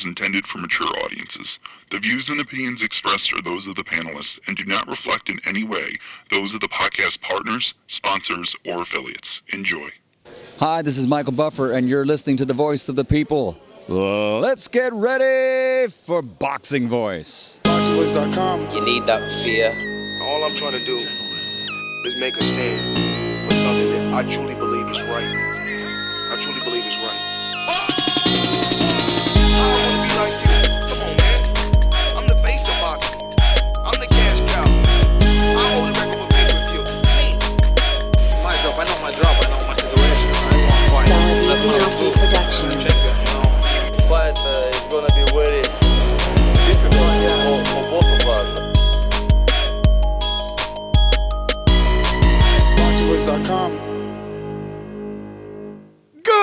is intended for mature audiences. The views and opinions expressed are those of the panelists and do not reflect in any way those of the podcast partners, sponsors, or affiliates. Enjoy. Hi, this is Michael Buffer, and you're listening to the voice of the people. Let's get ready for Boxing Voice. ThaBoxingvoice.com. You need that fear. All I'm trying to do is make a stand for something that I truly believe is right. I truly believe is right. I don't want to be like you. Come on, man. I'm the face of boxing. I'm the cash cow. I hold a record for pay-per-view. Me. My job, I know my job, I know my situation. I want to fight. That's what I'm doing. Production. Fight is gonna be very difficult for both of us. ThaBoxingvoice.com. Good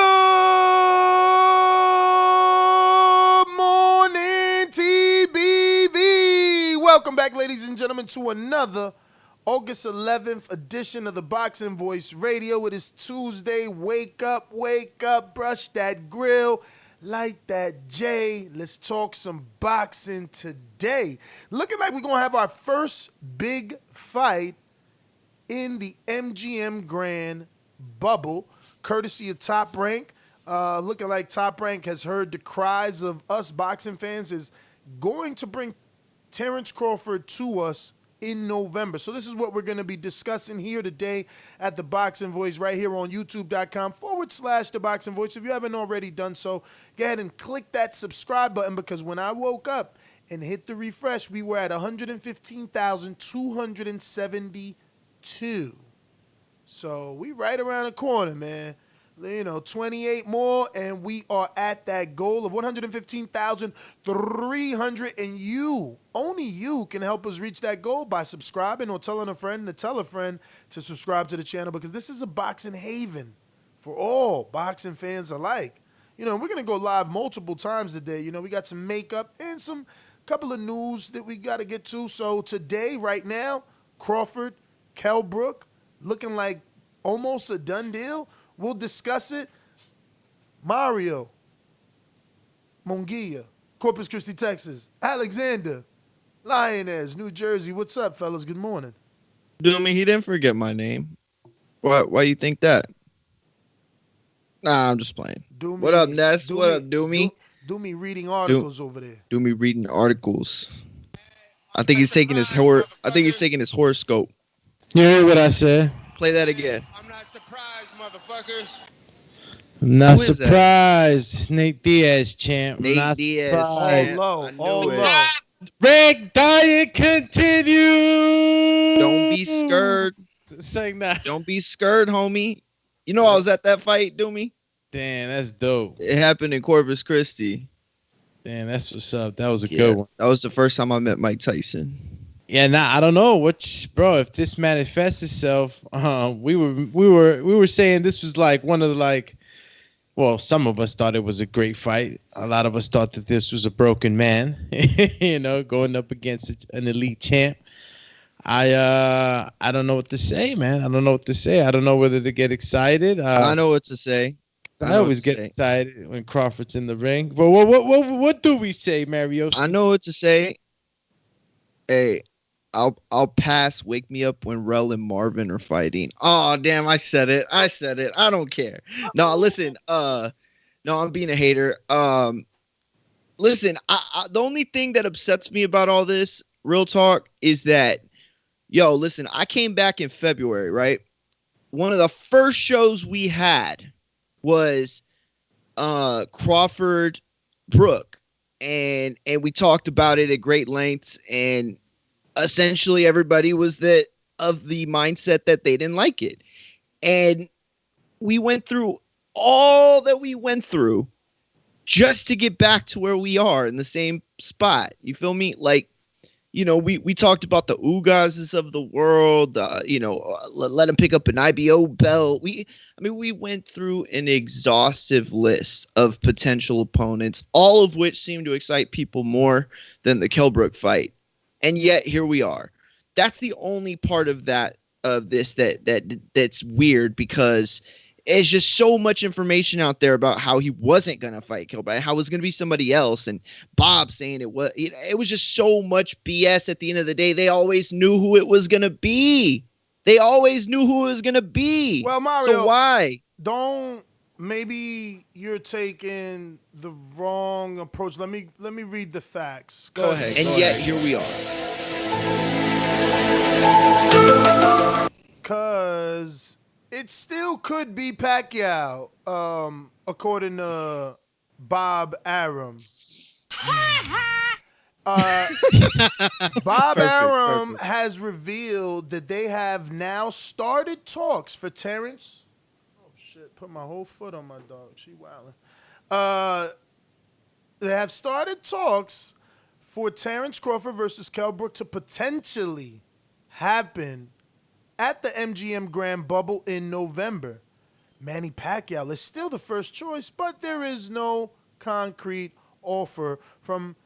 morning, TBV. Welcome back, ladies and gentlemen, to another August 11th edition of the Boxing Voice Radio. It is Tuesday. Wake up, brush that grill, light that J. Let's talk some boxing today. Looking like we're going to have our first big fight in the MGM Grand bubble, courtesy of Top Rank. Looking like Top Rank has heard the cries of us boxing fans, is going to bring Terence Crawford to us in November. So this is what we're going to be discussing here today at The Boxing Voice, right here on youtube.com/The Boxing Voice. If you haven't already done so, go ahead and click that subscribe button, because when I woke up and hit the refresh, we were at 115,272. So we right around the corner, man. 28 more, and we are at that goal of 115,300. And you, only you, can help us reach that goal by subscribing or telling a friend to tell a friend to subscribe to the channel, because this is a boxing haven for all boxing fans alike. We're going to go live multiple times today. We got some makeup and some couple of news that we got to get to. So today, right now, Crawford, Kell Brook, looking like almost a done deal. We'll discuss it. Mario, Munguia, Corpus Christi, Texas. Alexander, Lioness, New Jersey. What's up, fellas? Good morning. Doomy, he didn't forget my name. Why you think that? Nah, I'm just playing. Doomy, what up, Ness? What up, Doomy? Doomy reading articles over there. Doomy reading articles. I think he's taking his horoscope. You heard what I said. Play that again. I'm not surprised, motherfuckers. I'm not Who is that? surprised. Nate Diaz, champ. Nate not Diaz. surprised. All I knew low. it. Red Diet continue. Don't be scared. Saying that. Don't be scared, homie. I was at that fight, Doomy. Damn, that's dope. It happened in Corpus Christi. Damn, that's what's up. That was a good one. That was the first time I met Mike Tyson. Yeah, I don't know bro. If this manifests itself, we were saying this was like one of the well, some of us thought it was a great fight. A lot of us thought that this was a broken man, going up against an elite champ. I don't know what to say, man. I don't know what to say. I don't know whether to get excited. I know what to say. I always get excited when Crawford's in the ring. But what do we say, Mario? I know what to say. Hey, I'll pass. Wake me up when Rel and Marvin are fighting. Oh, damn, I said it. I don't care. No, listen. No, I'm being a hater. Listen, the only thing that upsets me about all this, real talk, is that, listen, I came back in February, right? One of the first shows we had was Crawford Brook, and we talked about it at great lengths, and essentially everybody was of the mindset that they didn't like it. And we went through all that we went through just to get back to where we are in the same spot. You feel me? We talked about the Ugazes of the world, let him pick up an IBO belt. We went through an exhaustive list of potential opponents, all of which seemed to excite people more than the Kell Brook fight. And yet here we are. That's the only part of this that's weird, because It's just so much information out there about how he wasn't going to fight Kell Brook, how it was going to be somebody else, and Bob saying it was. It was just so much BS. At the end of the day, they always knew who it was going to be. Well, Mario, so why? Maybe you're taking the wrong approach. Let me read the facts. Go ahead. Here we are. Cause it still could be Pacquiao, according to Bob Arum. Bob Arum has revealed that they have now started talks for Terence. Oh shit! Put my whole foot on my dog. She wildin'. They have started talks for Terence Crawford versus Kell Brook to potentially happen at the MGM Grand bubble in November. Manny Pacquiao is still the first choice, but there is no concrete offer from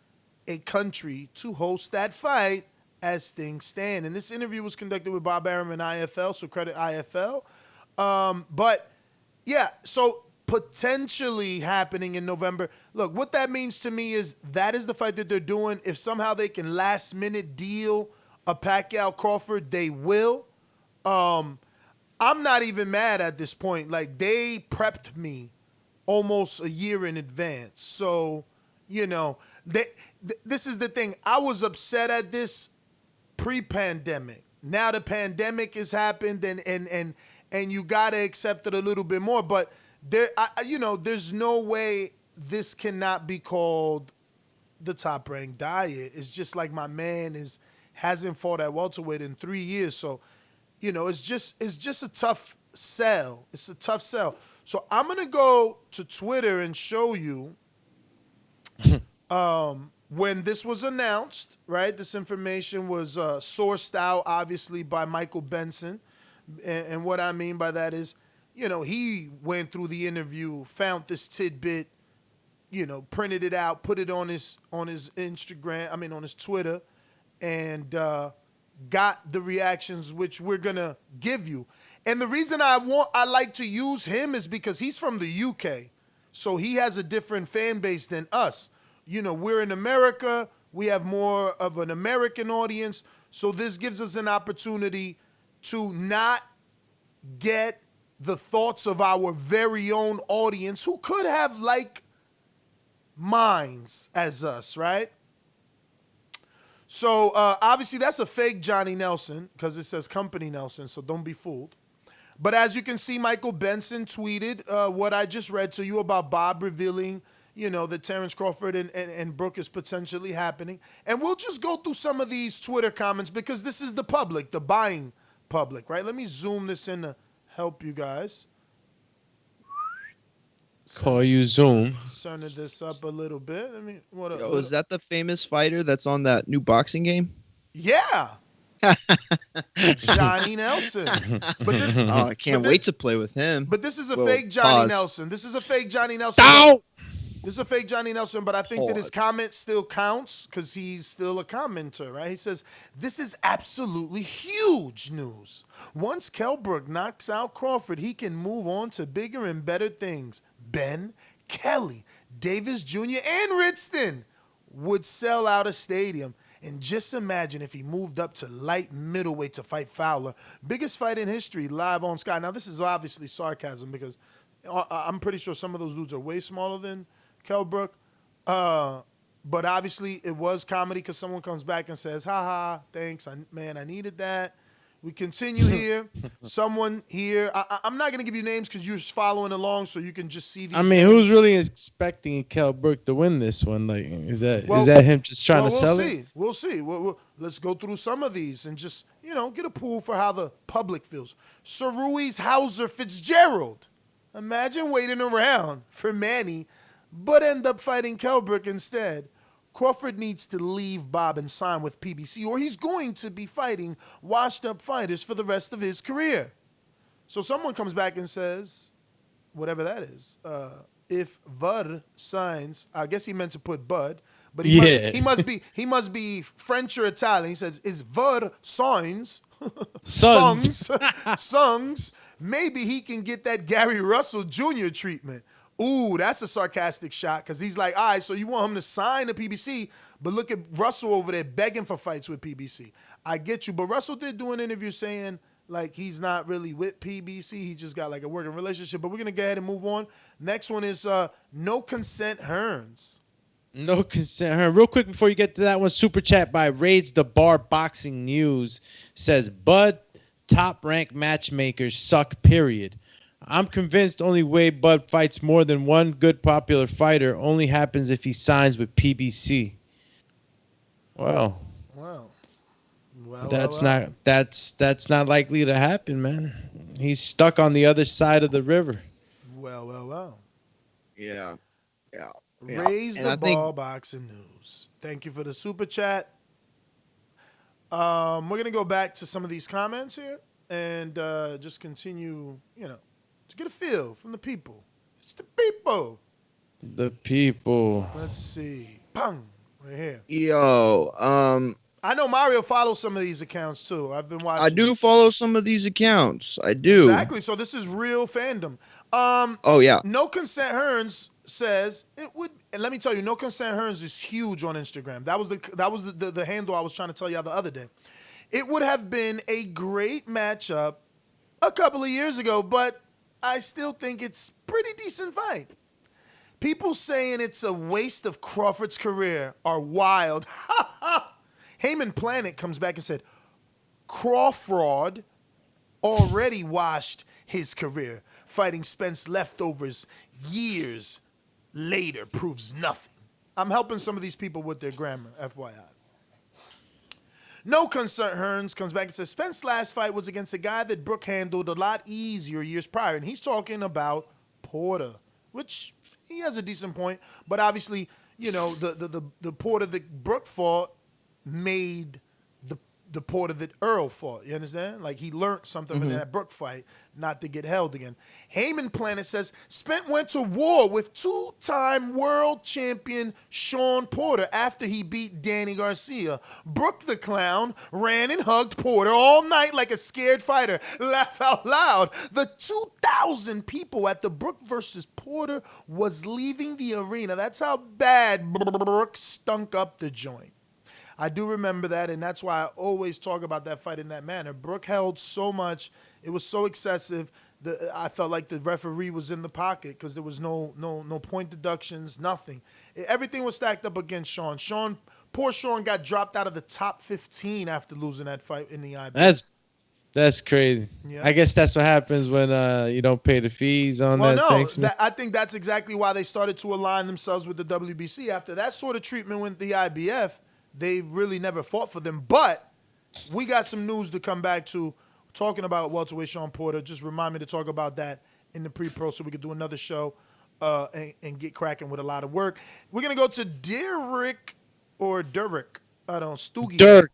a country to host that fight as things stand. And this interview was conducted with Bob Arum and IFL, so credit IFL. But yeah, so potentially happening in November. Look, what that means to me is that is the fight that they're doing. If somehow they can last minute deal a Pacquiao Crawford, they will. I'm not even mad at this point. Like, they prepped me almost a year in advance. So, you know, this is the thing. I was upset at this pre-pandemic. Now the pandemic has happened, and you gotta accept it a little bit more. But there's no way this cannot be called the Top Rank diet. It's just like my man hasn't fought at welterweight in 3 years. So, you know, it's just a tough sell. It's a tough sell. So I'm gonna go to Twitter and show you when this was announced, right? This information was sourced out, obviously, by Michael Benson. And what I mean by that is, you know, he went through the interview, found this tidbit, you know, printed it out, put it on his Instagram, on his Twitter, and got the reactions which we're gonna give you. And the reason I like to use him is because he's from the UK, so he has a different fan base than us. You know, we're in America, we have more of an American audience, so this gives us an opportunity to not get the thoughts of our very own audience who could have like minds as us, right? So obviously that's a fake Johnny Nelson because it says Company Nelson, so don't be fooled. But as you can see, Michael Benson tweeted what I just read to you about Bob revealing, you know, that Terence Crawford and Brook is potentially happening. And we'll just go through some of these Twitter comments because this is the public, the buying public, right? Let me zoom this in to help you guys. Call you Zoom. Turning this up a little bit. Is that the famous fighter that's on that new boxing game? Yeah. Johnny Nelson. But this, I can't wait to play with him. But this is a fake Johnny Nelson. This is a fake Johnny Nelson. This is a fake Johnny Nelson, but I think that his comment still counts because he's still a commenter, right? He says, this is absolutely huge news. Once Kell Brook knocks out Crawford, he can move on to bigger and better things. Ben, Kelly, Davis Jr., and Ritzton would sell out a stadium. And just imagine if he moved up to light middleweight to fight Fowler. Biggest fight in history, live on Sky. Now, this is obviously sarcasm because I'm pretty sure some of those dudes are way smaller than Kell Brook. But obviously it was comedy because someone comes back and says, ha, thanks, I needed that. We continue here. Someone here. I'm not going to give you names because you're just following along so you can just see these names. Who's really expecting Kell Brook to win this one? Like, is that him just trying to sell it? We'll see. Let's go through some of these and just, you know, get a pool for how the public feels. Sir Ruiz Hauser Fitzgerald. Imagine waiting around for Manny, but end up fighting Kell Brook instead. Crawford needs to leave Bob and sign with PBC, or he's going to be fighting washed-up fighters for the rest of his career. So someone comes back and says, whatever that is, if Bud signs, I guess he meant to put Bud, but he must be French or Italian. He says, "Is Bud signs songs? Maybe he can get that Gary Russell Jr. treatment." Ooh, that's a sarcastic shot because he's like, all right, so you want him to sign the PBC, but look at Russell over there begging for fights with PBC. I get you, but Russell did do an interview saying like he's not really with PBC. He just got like a working relationship. But we're gonna go ahead and move on. Next one is No Consent Hearns. No Consent Hearns. Real quick before you get to that one, super chat by Raids the Bar Boxing News says Bud top ranked matchmakers suck. Period. I'm convinced only way Bud fights more than one good popular fighter only happens if he signs with PBC. Wow. Well, that's not likely to happen, man. He's stuck on the other side of the river. Well. Yeah. Raise the Ball Boxing News. Thank you for the super chat. We're gonna go back to some of these comments here and just continue, to get a feel from the people. It's the people. The people. Let's see. Bang. Right here. Yo, I know Mario follows some of these accounts too. I've been watching. I do follow some of these accounts. I do. Exactly. So this is real fandom. Oh yeah. No Consent Hearns says it would, and let me tell you, No Consent Hearns is huge on Instagram. That was the handle I was trying to tell y'all the other day. It would have been a great matchup a couple of years ago, but I still think it's pretty decent fight. People saying it's a waste of Crawford's career are wild. Heyman Planet comes back and said, Crawford already washed his career. Fighting Spence leftovers years later proves nothing. I'm helping some of these people with their grammar, FYI. No Consent Hearns comes back and says, Spence's last fight was against a guy that Brook handled a lot easier years prior. And he's talking about Porter, which he has a decent point. But obviously, the Porter that Brook fought made the Porter that Earl fought. You understand? Like he learned something in that Brook fight not to get held again. Heyman Planet says Spence went to war with two-time world champion Sean Porter after he beat Danny Garcia. Brook the Clown ran and hugged Porter all night like a scared fighter. Laugh out loud. The 2,000 people at the Brook versus Porter was leaving the arena. That's how bad Brook stunk up the joint. I do remember that, and that's why I always talk about that fight in that manner. Brook held so much. It was so excessive. I felt like the referee was in the pocket because there was no point deductions, nothing. Everything was stacked up against Sean. Poor Sean got dropped out of the top 15 after losing that fight in the IBF. That's crazy. Yeah. I guess that's what happens when you don't pay the fees on sanction. I think that's exactly why they started to align themselves with the WBC. After that sort of treatment with the IBF, they really never fought for them. But we got some news to come back to. Talking about welterweight Sean Porter, just remind me to talk about that in the pre-pro so we could do another show and get cracking with a lot of work. We're going to go to Derek. I don't know, Stugio.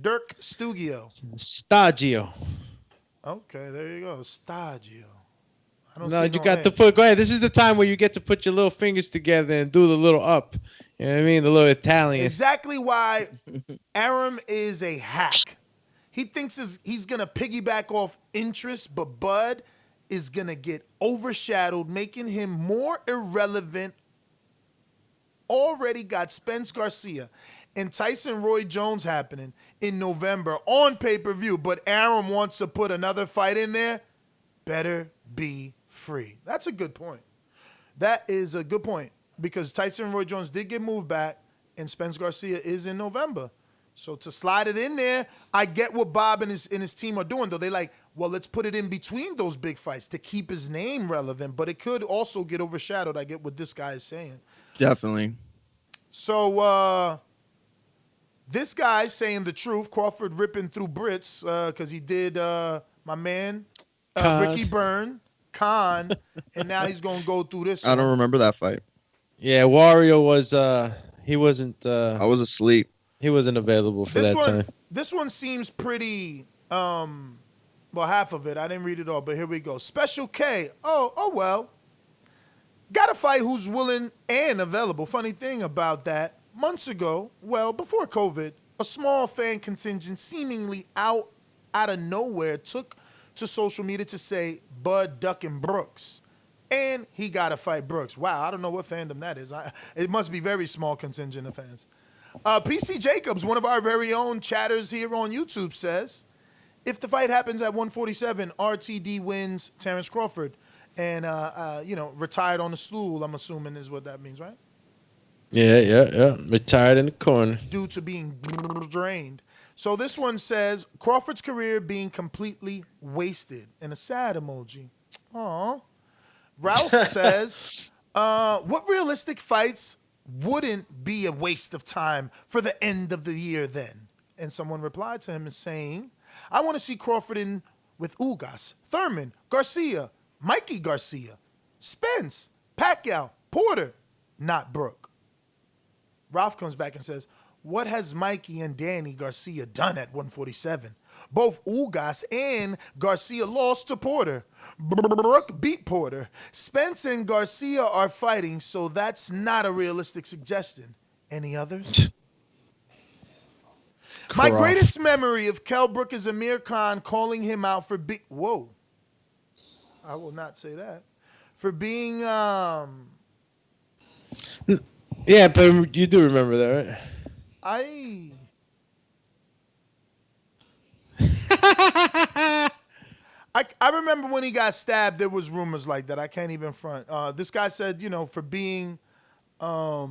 Dirk Stugio. Stagio. Okay, there you go. Stagio. No, you got to put. Go ahead. This is the time where you get to put your little fingers together and do the little up. You know what I mean? The little Italian. Exactly why Arum is a hack. He thinks he's going to piggyback off interest, but Bud is going to get overshadowed, making him more irrelevant. Already got Spence Garcia and Tyson Roy Jones happening in November on pay-per-view, but Arum wants to put another fight in there. Better be free. That's a good point. That is a good point because Tyson Roy Jones did get moved back and Spence Garcia is in November. So to slide it in there, I get what Bob and his team are doing, though. They like, well, let's put it in between those big fights to keep his name relevant, but it could also get overshadowed. I get what this guy is saying. Definitely. So this guy's saying the truth. Crawford ripping through Brits because he did my man Ricky Byrne, Khan, and now he's going to go through this. I don't remember that fight. Yeah, Wario was he wasn't. I was asleep. He wasn't available for that time. This one seems pretty, well, half of it. I didn't read it all, but here we go. Special K. Oh, well. Got a fight who's willing and available. Funny thing about that, months ago, well, before COVID, a small fan contingent seemingly out of nowhere took to social media to say Bud ducking Brooks. And he got to fight Brooks. Wow, I don't know what fandom that is. It must be very small contingent of fans. PC Jacobs, one of our very own chatters here on YouTube, says, if the fight happens at 147, RTD wins Terence Crawford. And, retired on the stool, I'm assuming is what that means, right? Yeah. Retired in the corner. Due to being drained. So this one says, Crawford's career being completely wasted. And a sad emoji. Aw. Ralph says, what realistic fights wouldn't be a waste of time for the end of the year then? And someone replied to him saying, I want to see Crawford in with Ugas, Thurman, Garcia, Mikey Garcia, Spence, Pacquiao, Porter, not Brook. Ralph comes back and says, what has Mikey and Danny Garcia done at 147? Both Ugas and Garcia lost to Porter. Brook beat Porter. Spence and Garcia are fighting, so that's not a realistic suggestion. Any others? My greatest memory of Kell Brook is Amir Khan calling him out for whoa. I will not say that. For being Yeah, but you do remember that, right? I remember when he got stabbed, there was rumors like that. I can't even front. This guy said, for being, for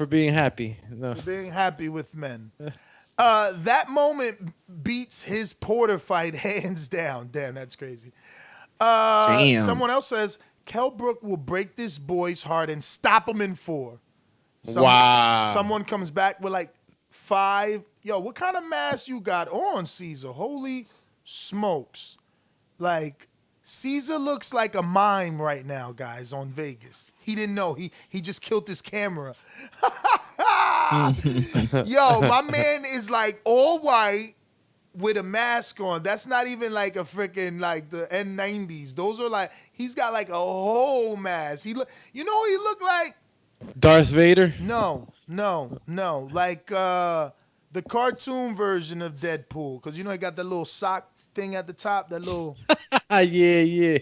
being happy. No. For being happy with men. That moment beats his Porter fight hands down. Damn, that's crazy. Damn. Someone else says, Kell Brook will break this boy's heart and stop him in 4. Wow. Someone comes back with like 5. Yo, what kind of mask you got on, Caesar? Holy smokes. Like, Caesar looks like a mime right now, guys, on Vegas. He didn't know. He just killed his camera. Yo, my man is like all white with a mask on. That's not even like a freaking like the N90s. Those are like, he's got like a whole mask. He look like? Darth Vader? No. Like the cartoon version of Deadpool. Because he got that little sock thing at the top, that little... yeah.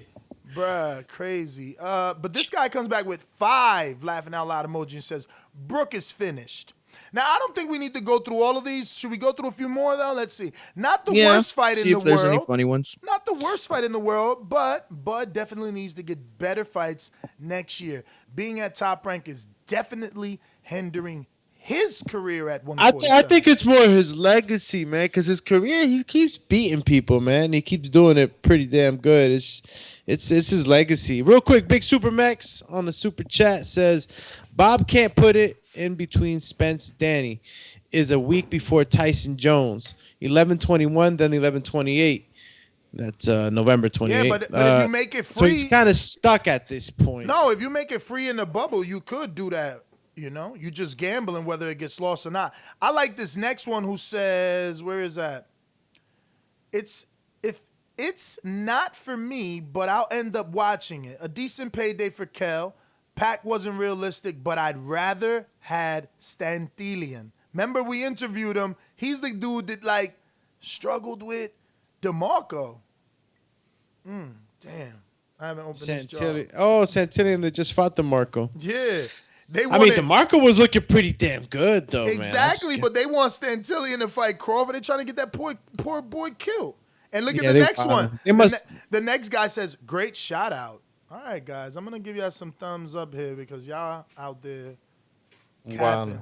Bruh, crazy. But this guy comes back with 5 laughing out loud emoji and says, Brook is finished. Now, I don't think we need to go through all of these. Should we go through a few more, though? Let's see. Not the worst fight in the there's world. Any funny ones. Not the worst fight in the world, but Bud definitely needs to get better fights next year. Being at Top Rank is definitely hindering his career at 147. I think it's more his legacy, man, because his career, he keeps beating people, man. He keeps doing it pretty damn good. It's his legacy. Real quick, Big Super Max on the super chat says, Bob can't put it in between Spence Danny is a week before Tyson Jones. 11/21, then 11/28. That's November 28th. Yeah, but if you make it free... So he's kind of stuck at this point. No, if you make it free in the bubble, you could do that. You just gambling whether it gets lost or not. I like this next one who says, where is that? If it's not for me, but I'll end up watching it. A decent payday for Kell. Pac wasn't realistic, but I'd rather had Stantelian. Remember we interviewed him. He's the dude that struggled with DeMarco. Damn. I haven't opened this jar. Oh, Santillan that just fought DeMarco. Yeah. DeMarco was looking pretty damn good, though, exactly, man. but they want Stantelian to fight Crawford. They're trying to get that poor boy killed. And look at the next one. The next guy says, great shout out. All right, guys, I'm going to give y'all some thumbs up here because y'all out there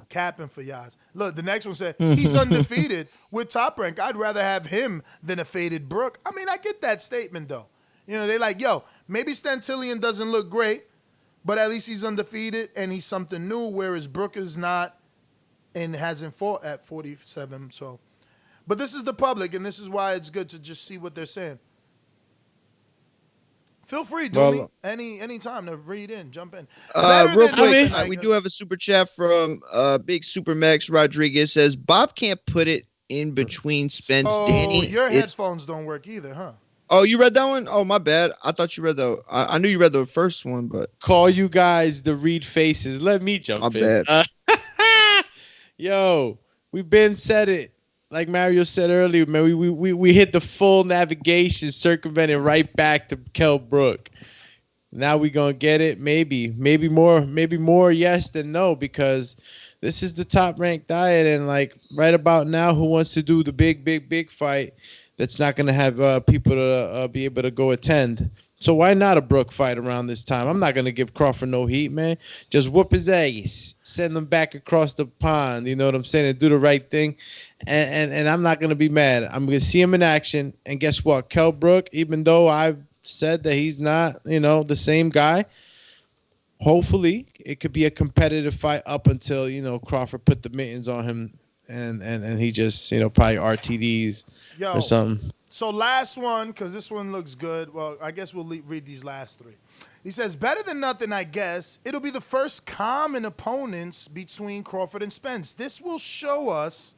capping for y'all. Look, the next one said, he's undefeated with Top Rank. I'd rather have him than a faded Brook. I mean, I get that statement, though. They're like, yo, maybe Stantelian doesn't look great, but at least he's undefeated and he's something new, whereas Brook is not and hasn't fought at 47. So, but this is the public, and this is why it's good to just see what they're saying. Feel free, Dooley, any time to read in, jump in. Real quick, we do have a super chat from Big Super Max Rodriguez. Says Bob can't put it in between Spence Danny. Your headphones don't work either, huh? Oh, you read that one? Oh, my bad. I thought you read the. I knew you read the first one, but Call you guys the read faces. Let me my jump in. bad. Yo, we've been said it. Like Mario said earlier, man, we hit the full navigation, circumventing right back to Kell Brook. Now we gonna get it. Maybe more yes than no, because this is the top ranked diet, and like right about now, who wants to do the big fight that's not gonna have people to be able to go attend? So why not a Brook fight around this time? I'm not gonna give Crawford no heat, man. Just whoop his ass, send him back across the pond. You know what I'm saying? And do the right thing. And I'm not gonna be mad. I'm gonna see him in action. And guess what? Kell Brook, even though I've said that he's not, the same guy, hopefully it could be a competitive fight up until, Crawford put the mittens on him and he just, probably RTDs or something. So last one, because this one looks good. Well, I guess we'll read these last three. He says, better than nothing, I guess. It'll be the first common opponents between Crawford and Spence. This will show us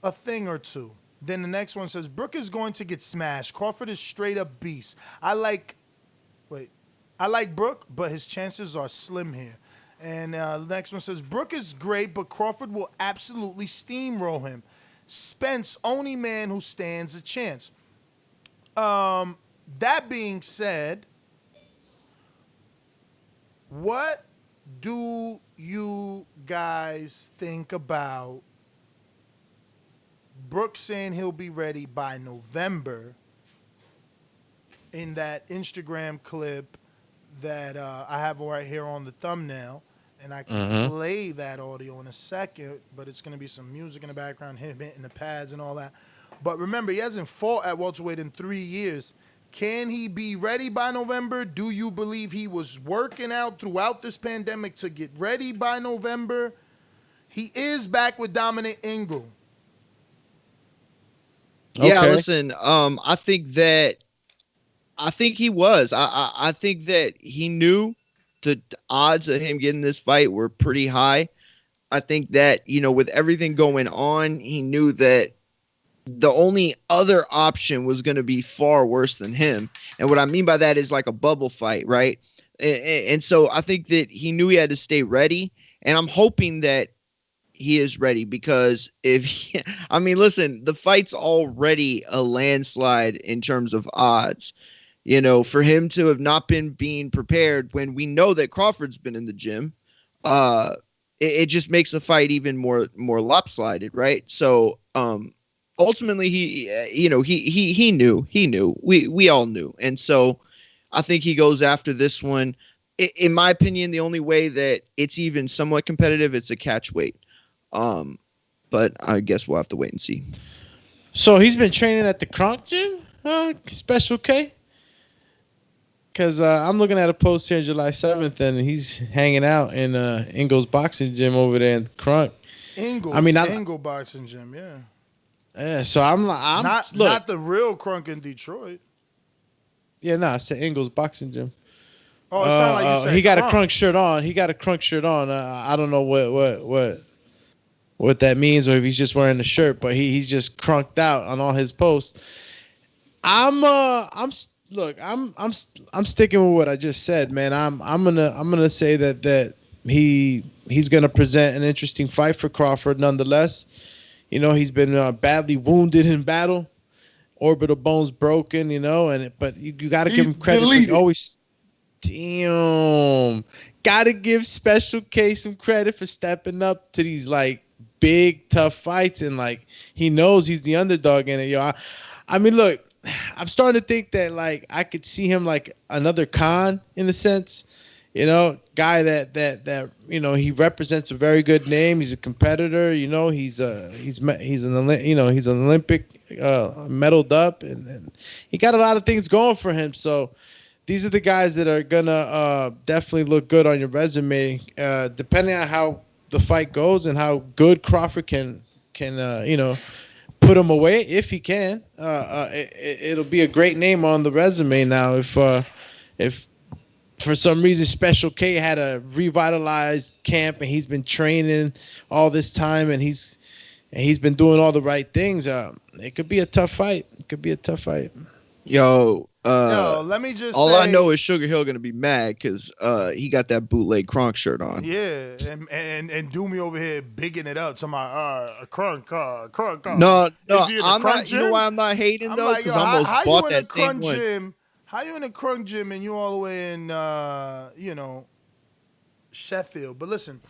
a thing or two. Then the next one says, Brook is going to get smashed. Crawford is straight up beast. I like Brook, but his chances are slim here. And the next one says, Brook is great, but Crawford will absolutely steamroll him. Spence, only man who stands a chance. That being said, what do you guys think about Brook saying he'll be ready by November in that Instagram clip that I have right here on the thumbnail? And I can play that audio in a second, but it's going to be some music in the background, him hitting the pads and all that. But remember, he hasn't fought at welterweight in 3 years. Can he be ready by November? Do you believe he was working out throughout this pandemic to get ready by November? He is back with Dominic Ingram. Yeah, Okay. listen, I think he was. I think that he knew the odds of him getting this fight were pretty high. I think that, with everything going on, he knew that the only other option was going to be far worse than him. And what I mean by that is like a bubble fight, right? And so I think that he knew he had to stay ready. And I'm hoping that he is ready, because listen, the fight's already a landslide in terms of odds. For him to have not been being prepared when we know that Crawford's been in the gym, it just makes the fight even more lopsided, right? So ultimately, he knew. We all knew, and so I think he goes after this one. In my opinion, the only way that it's even somewhat competitive, it's a catch weight. But I guess we'll have to wait and see. So he's been training at the Kronk gym, Special K? Because I'm looking at a post here July 7th, and he's hanging out in Ingles boxing gym over there in Kronk. Ingle boxing gym, yeah. Yeah, so I'm not the real Kronk in Detroit. Yeah, I said Ingles boxing gym. Oh, it sounded like you said he got Kronk. a Kronk shirt on. I don't know what that means, or if he's just wearing a shirt, but he's just crunked out on all his posts. I'm sticking with what I just said, man. I'm gonna say that he's gonna present an interesting fight for Crawford nonetheless. He's been badly wounded in battle, orbital bones broken, but you got to give him credit. Gotta give Special K some credit for stepping up to these like big tough fights, and like he knows he's the underdog in it. Look, I'm starting to think that like I could see him like another Khan in a sense, guy that he represents a very good name. He's a competitor, he's an Olympic medaled up, and he got a lot of things going for him. So these are the guys that are gonna definitely look good on your resume, depending on how the fight goes and how good Crawford can put him away if he can. It'll be a great name on the resume now. If for some reason Special K had a revitalized camp and he's been training all this time and he's been doing all the right things, it could be a tough fight. Yo, let me just all say, I know is Sugar Hill gonna be mad because he got that bootleg Kronk shirt on. yeah, and do me over here bigging it up to my crunk. No, Is he in the I'm crunk not. gym? You know why I'm not hating I'm though? like, yo, Because I almost how bought you in that a same crunk one. gym? How you in a crunk gym and you all the way in, Sheffield? But listen,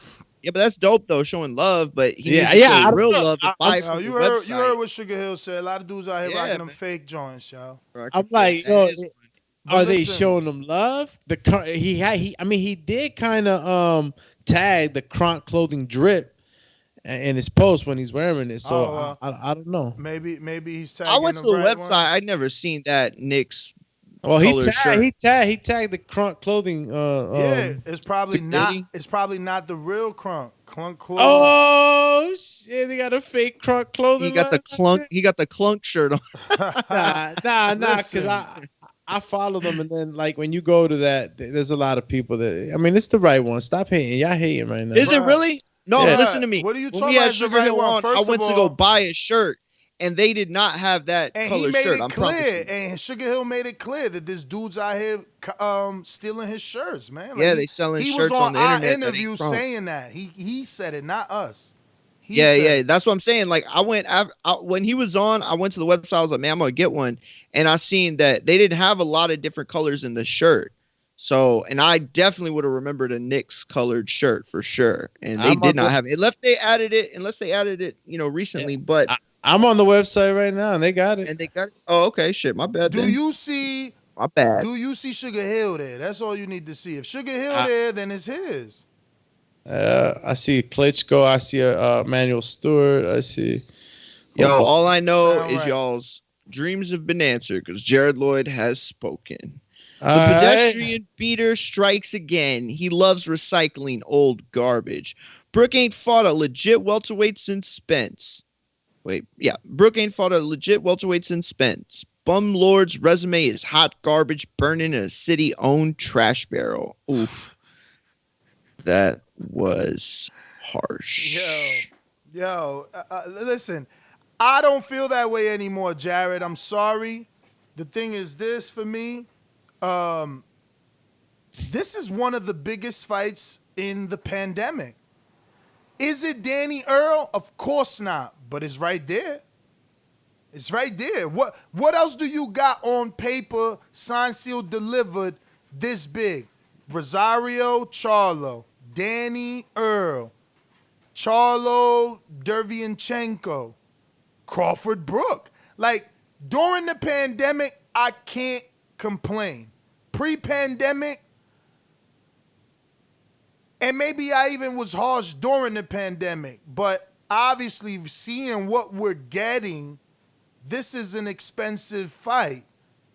Yeah, but that's dope though, showing love. But he Yeah, needs to yeah. show I don't real know. love and buy from the you website. heard what Sugar Hill said. A lot of dudes out here Yeah, rocking them man. fake joints, y'all. I'm like, yo, That is one. But are they listen, showing them love? I mean, he did kind of tag the Kronk clothing drip in his post when he's wearing it. So I don't know. maybe he's I tagging went the to the right website. one. I'd never seen that Nick's Well, colored shirt. he tagged the Kronk clothing. Yeah, it's probably Did he? not the real crunk. Clunk clothing. Oh shit! They got a fake Kronk clothing. He got the clunk. He got the clunk shirt on. Nah. Because Listen. I follow them, and then like when you go to that, there's a lot of people that. I mean, it's the right one. Stop hating. Y'all hating right now. Is it Bruh. really? No, Yeah. listen to me. What are you When talking we about? had It's the Sugar right Hill one. on, First I of went to all- go buy a shirt, and they did not have that And he colored made shirt. it I'm promising clear, you. and Sugar Hill made it clear that this dude's out here stealing his shirts, man. Yeah, they selling he shirts was on on the our internet that ain't interview Kronk. saying that. He said it, not us. He Yeah, said yeah, it. that's what I'm saying. Like when he was on, I went to the website. I was like, man, I'm gonna get one, and I seen that they didn't have a lot of different colors in the shirt. So, and I definitely would have remembered a Knicks colored shirt for sure, and they I'm did on not the- have it. Unless they added it, recently. But I'm on the website right now, and they got it. and they got it. Oh, okay, shit, my bad. Do then. you see? My bad. Do you see Sugar Hill there? That's all you need to see. If Sugar Hill I- there, then it's his. I see Klitschko. I see Manuel Stewart. I see. Yo, all I know Sound is right. y'all's dreams have been answered because Jared Lloyd has spoken. The All right. pedestrian beater strikes again. He loves recycling old garbage. Brook ain't fought a legit welterweight since Spence. Brook ain't fought a legit welterweight since Spence. Bum Lord's resume is hot garbage burning in a city-owned trash barrel. Oof. That was harsh. Yo, listen, I don't feel that way anymore, Jared. I'm sorry. The thing is this for me, this is one of the biggest fights in the pandemic. Is it Danny Earl? Of course not, but it's right there. It's right there. What else do you got on paper, signed, sealed, delivered, this big? Rosario Charlo, Danny Earl, Charlo Dervianchenko, Crawford Brook. Like, during the pandemic, I can't complain. Pre-pandemic, and maybe I even was harsh during the pandemic, but obviously seeing what we're getting, this is an expensive fight.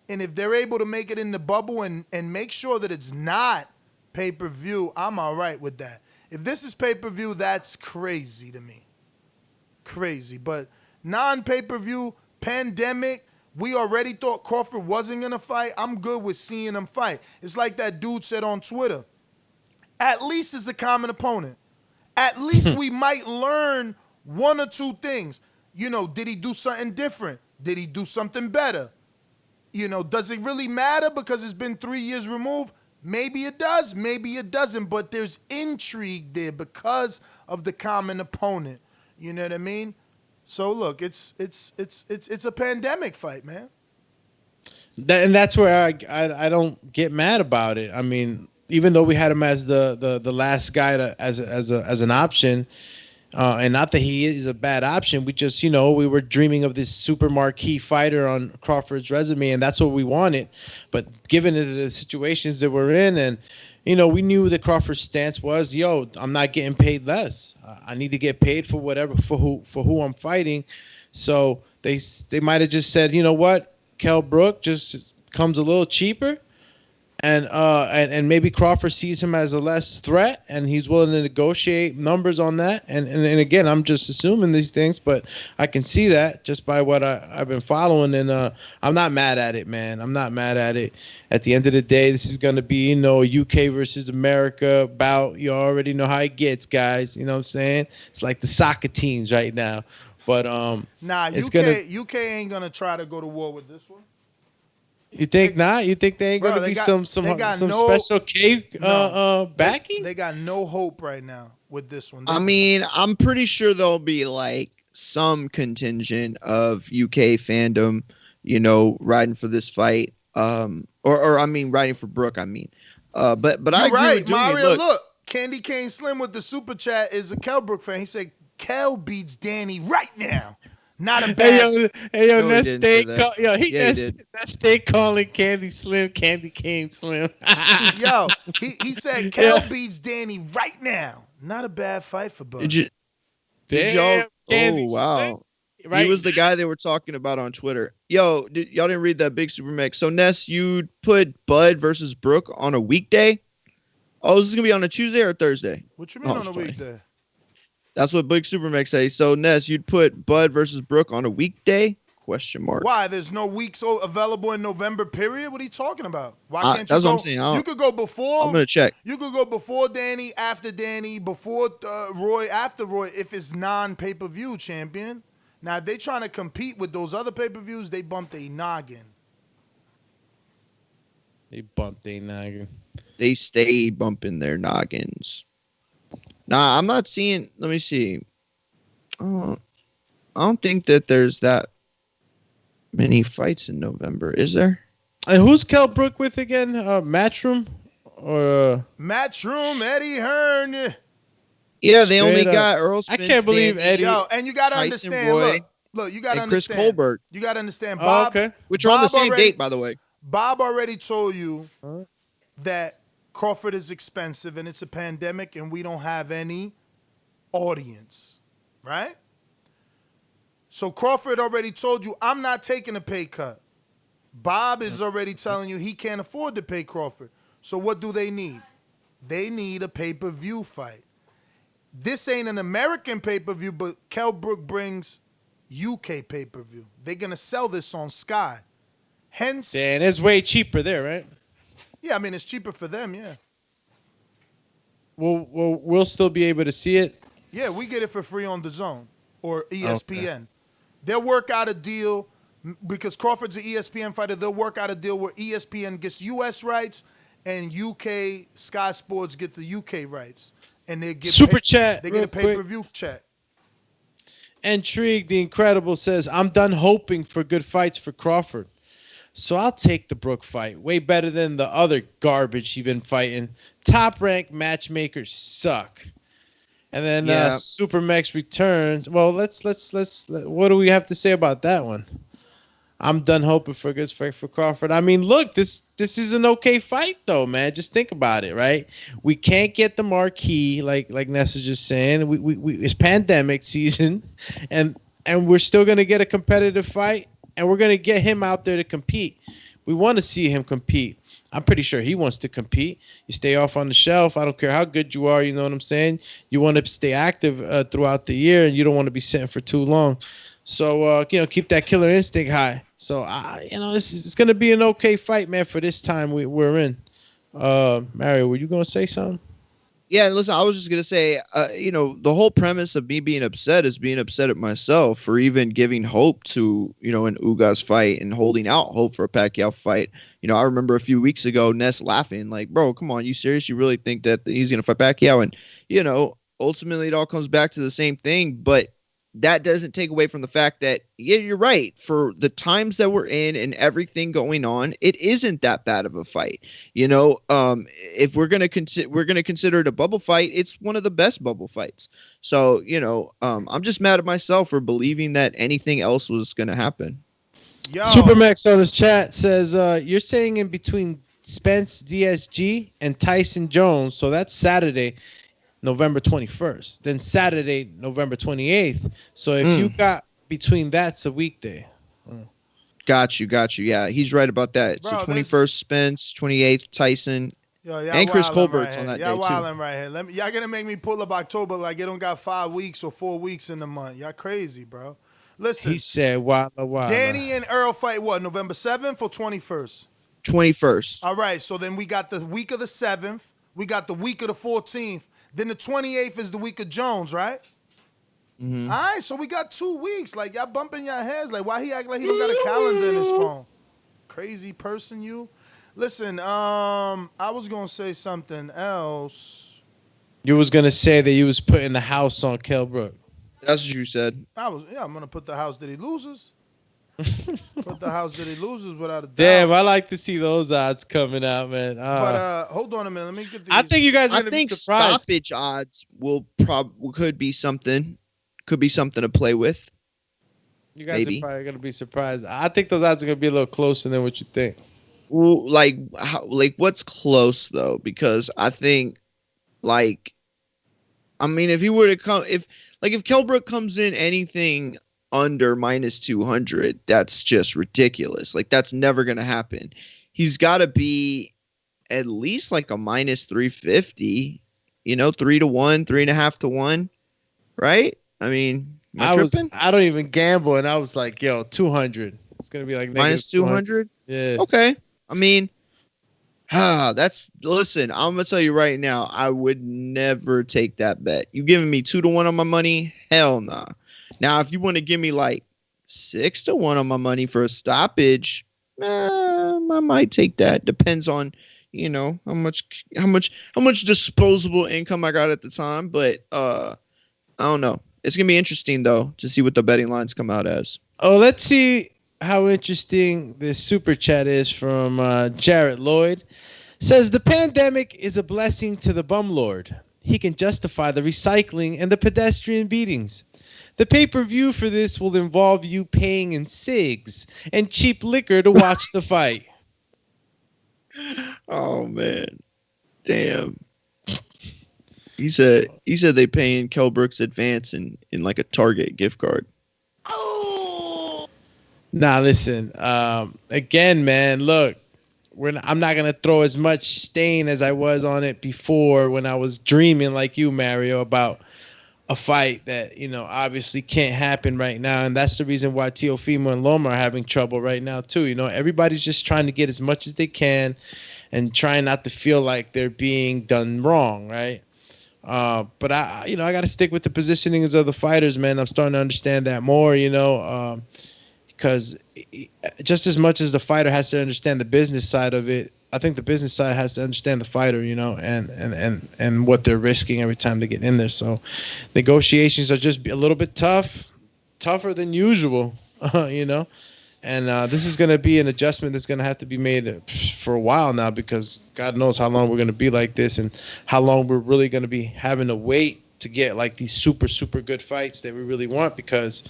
And if they're able to make it in the bubble and make sure that it's not pay-per-view, I'm all right with that. If this is pay-per-view, that's crazy to me. Crazy. But non-pay-per-view, pandemic, we already thought Crawford wasn't going to fight. I'm good with seeing him fight. It's like that dude said on Twitter. At least it's a common opponent. At least we might learn one or two things. You know, did he do something different? Did he do something better? You know, does it really matter because it's been 3 years removed? Maybe it does, maybe it doesn't, but there's intrigue there because of the common opponent. You know what I mean? So look, it's a pandemic fight, man. And that's where I don't get mad about it. I mean, even though we had him as the last guy as an option, and not that he is a bad option, we just, we were dreaming of this super marquee fighter on Crawford's resume, and that's what we wanted. But given the situations that we're in, and we knew that Crawford's stance was, I'm not getting paid less. I need to get paid for who I'm fighting. So they might have just said, you know what, Kell Brook just comes a little cheaper. And maybe Crawford sees him as a less threat, and he's willing to negotiate numbers on that. And again, I'm just assuming these things, but I can see that just by what I've been following. And I'm not mad at it, man. I'm not mad at it. At the end of the day, this is going to be, UK versus America bout. You already know how it gets, guys. You know what I'm saying? It's like the soccer teams right now. But Nah, it's UK ain't gonna try to go to war with this one. You think not? You think they ain't Bro, gonna be some special cake backing? They got no hope right now with this one. I mean, I'm pretty sure there'll be like some contingent of UK fandom, riding for this fight. Or I mean, riding for Brook. I mean, but I You're agree right, with Julian. Mario. Look, Candy Cane Slim with the super chat is a Kell Brook fan. He said Kell beats Danny right now. Not a bad. Hey yo, No, that he didn't say that. he did. that stay calling Candy Cane Slim. Yo, he said Kell beats Danny right now. Not a bad fight for Bud. Did Damn, y'all? Candy Oh wow. Slim. Right. He was the guy they were talking about on Twitter. Yo, y'all didn't read that big super mix. So Ness, you'd put Bud versus Brook on a weekday? Oh, this is gonna be on a Tuesday or Thursday? What you mean on a weekday? That's what Big Super Mix say. So Ness, you'd put Bud versus Brook on a weekday? Question mark. Why? There's no weeks available in November. Period. What are you talking about? Why can't you that's go? what I'm saying. You could go before. I'm gonna check. You could go before Danny, after Danny, before Roy, after Roy. If it's non-pay-per-view, champion. Now, if they trying to compete with those other pay-per-views, they bump their noggin. They bumped their noggin. They stay bumping their noggins. Nah, I'm not seeing. Let me see. I don't think that there's that many fights in November. Is there? And who's Kell Brook with again? Matchroom or Matchroom, Eddie Hearn. Yeah, they only Straight up. got Earl I Spence. can't believe Danny, Eddie. Yo, and you gotta Tyson understand. Roy, Look, you gotta and Chris understand. Colbert. You gotta understand. Oh, Bob, okay. Which are on the Bob same date, by the way. Bob already told you that Crawford is expensive and it's a pandemic and we don't have any audience, right? So Crawford already told you, I'm not taking a pay cut. Bob is already telling you he can't afford to pay Crawford. So what do they need? They need a pay-per-view fight. This ain't an American pay-per-view, but Kell Brook brings UK pay-per-view. They're going to sell this on Sky. Hence... And it's way cheaper there, right? Yeah, I mean, it's cheaper for them, yeah. We'll still be able to see it? Yeah, we get it for free on DAZN or ESPN. Okay. They'll work out a deal, because Crawford's an ESPN fighter, they'll work out a deal where ESPN gets US rights and UK Sky Sports get the UK rights. And they get Super chat. They get a pay-per-view check. Intrigue the Incredible says, I'm done hoping for good fights for Crawford. So I'll take the Brook fight. Way better than the other garbage he's been fighting. Top-ranked matchmakers suck. And then Super Max returns. Well, let's what do we have to say about that one? I'm done hoping for a good fight for Crawford. I mean, look, this is an okay fight though, man. Just think about it, right? We can't get the marquee, like Ness is just saying. We it's pandemic season, and we're still gonna get a competitive fight, and we're gonna get him out there to compete. We want to see him compete. I'm pretty sure he wants to compete. You stay off on the shelf. I don't care how good you are. You know what I'm saying? You want to stay active throughout the year, and you don't want to be sitting for too long. So, keep that killer instinct high. So, it's going to be an okay fight, man, for this time we're in. Mario, were you going to say something? Yeah, listen, I was just going to say, the whole premise of me being upset is being upset at myself for even giving hope to, an Ugas fight and holding out hope for a Pacquiao fight. I remember a few weeks ago, Ness laughing like, bro, come on, you serious? You really think that he's going to fight Pacquiao? And, ultimately it all comes back to the same thing, but that doesn't take away from the fact that, yeah, you're right. For the times that we're in and everything going on, it isn't that bad of a fight. If we're gonna consider it a bubble fight, it's one of the best bubble fights. So, I'm just mad at myself for believing that anything else was gonna happen. Yo. Supermax on his chat says, you're saying in between Spence DSG and Tyson Jones, so that's Saturday, November 21st. Then Saturday, November 28th. So if you got between that's a weekday. Got you. Yeah, he's right about that. Bro, so 21st Spence, 28th Tyson, and Chris Colbert's on that day too. Y'all wilding right here. Y'all gonna make me pull up October like it don't got 5 weeks or 4 weeks in the month. Y'all crazy, bro. Listen. He said, wow. Danny and Earl fight what? November 7th or 21st? 21st. All right. So then we got the week of the 7th. We got the week of the 14th. Then the 28th is the week of Jones, right? Mm-hmm. All right, so we got 2 weeks. Like, y'all bumping your heads. Like, why he act like he don't got a calendar in his phone? crazy person, you. Listen, I was gonna say something else. You was gonna say that you was putting the house on Kell Brook. That's what you said. I'm gonna put the house that he loses. Put the house that he loses without a doubt. Damn, I like to see those odds coming out, man. But hold on a minute. Let me get these. I think you guys are I gonna be think surprised. stoppage odds could be something to play with. You guys maybe. are probably gonna be surprised. I think those odds are gonna be a little closer than what you think. Well, like what's close though? Because I think, if he were to come, if Kell Brook comes in anything under -200, that's just ridiculous. Like, that's never gonna happen. He's got to be at least like a -350. 3-1, 3.5-1, right? I mean, am I tripping? I don't even gamble, and I was like, yo, 200. It's gonna be like -200. Yeah. Okay. I mean, listen, I'm gonna tell you right now, I would never take that bet. You giving me 2-1 on my money? Hell nah. Now, if you want to give me like 6-1 on my money for a stoppage, I might take that. Depends on, how much disposable income I got at the time. But I don't know. It's gonna be interesting though to see what the betting lines come out as. Oh, let's see how interesting this super chat is from Jarrett Lloyd. Says the pandemic is a blessing to the bum lord. He can justify the recycling and the pedestrian beatings. The pay-per-view for this will involve you paying in cigs and cheap liquor to watch the fight. Oh man, damn. He said they paying Kell Brook's advance in like a Target gift card. Nah, listen. Again, man, look, I'm not gonna throw as much stain as I was on it before when I was dreaming like you, Mario, about a fight that obviously can't happen right now, and that's the reason why Teofimo and Loma are having trouble right now too. Everybody's just trying to get as much as they can, and trying not to feel like they're being done wrong, right? But I got to stick with the positionings of the fighters, man. I'm starting to understand that more, because just as much as the fighter has to understand the business side of it, I think the business side has to understand the fighter, and what they're risking every time they get in there. So negotiations are just a little bit tougher than usual, And this is going to be an adjustment that's going to have to be made for a while now, because God knows how long we're going to be like this and how long we're really going to be having to wait to get like these super, super good fights that we really want, because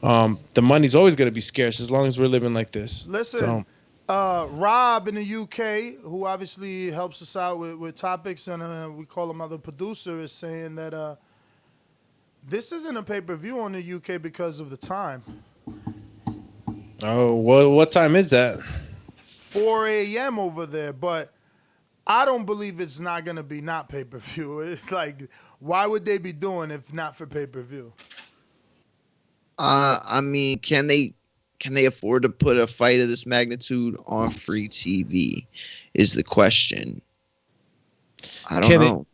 the money's always going to be scarce as long as we're living like this. Listen, Rob in the UK, who obviously helps us out with topics, and we call him other producer, is saying that this isn't a pay-per-view on the UK because of the time. Oh, what time is that? 4 a.m. over there, but I don't believe it's not going to be not pay-per-view. It's like, why would they be doing if not for pay-per-view? I mean, can they afford to put a fight of this magnitude on free TV is the question. I don't know.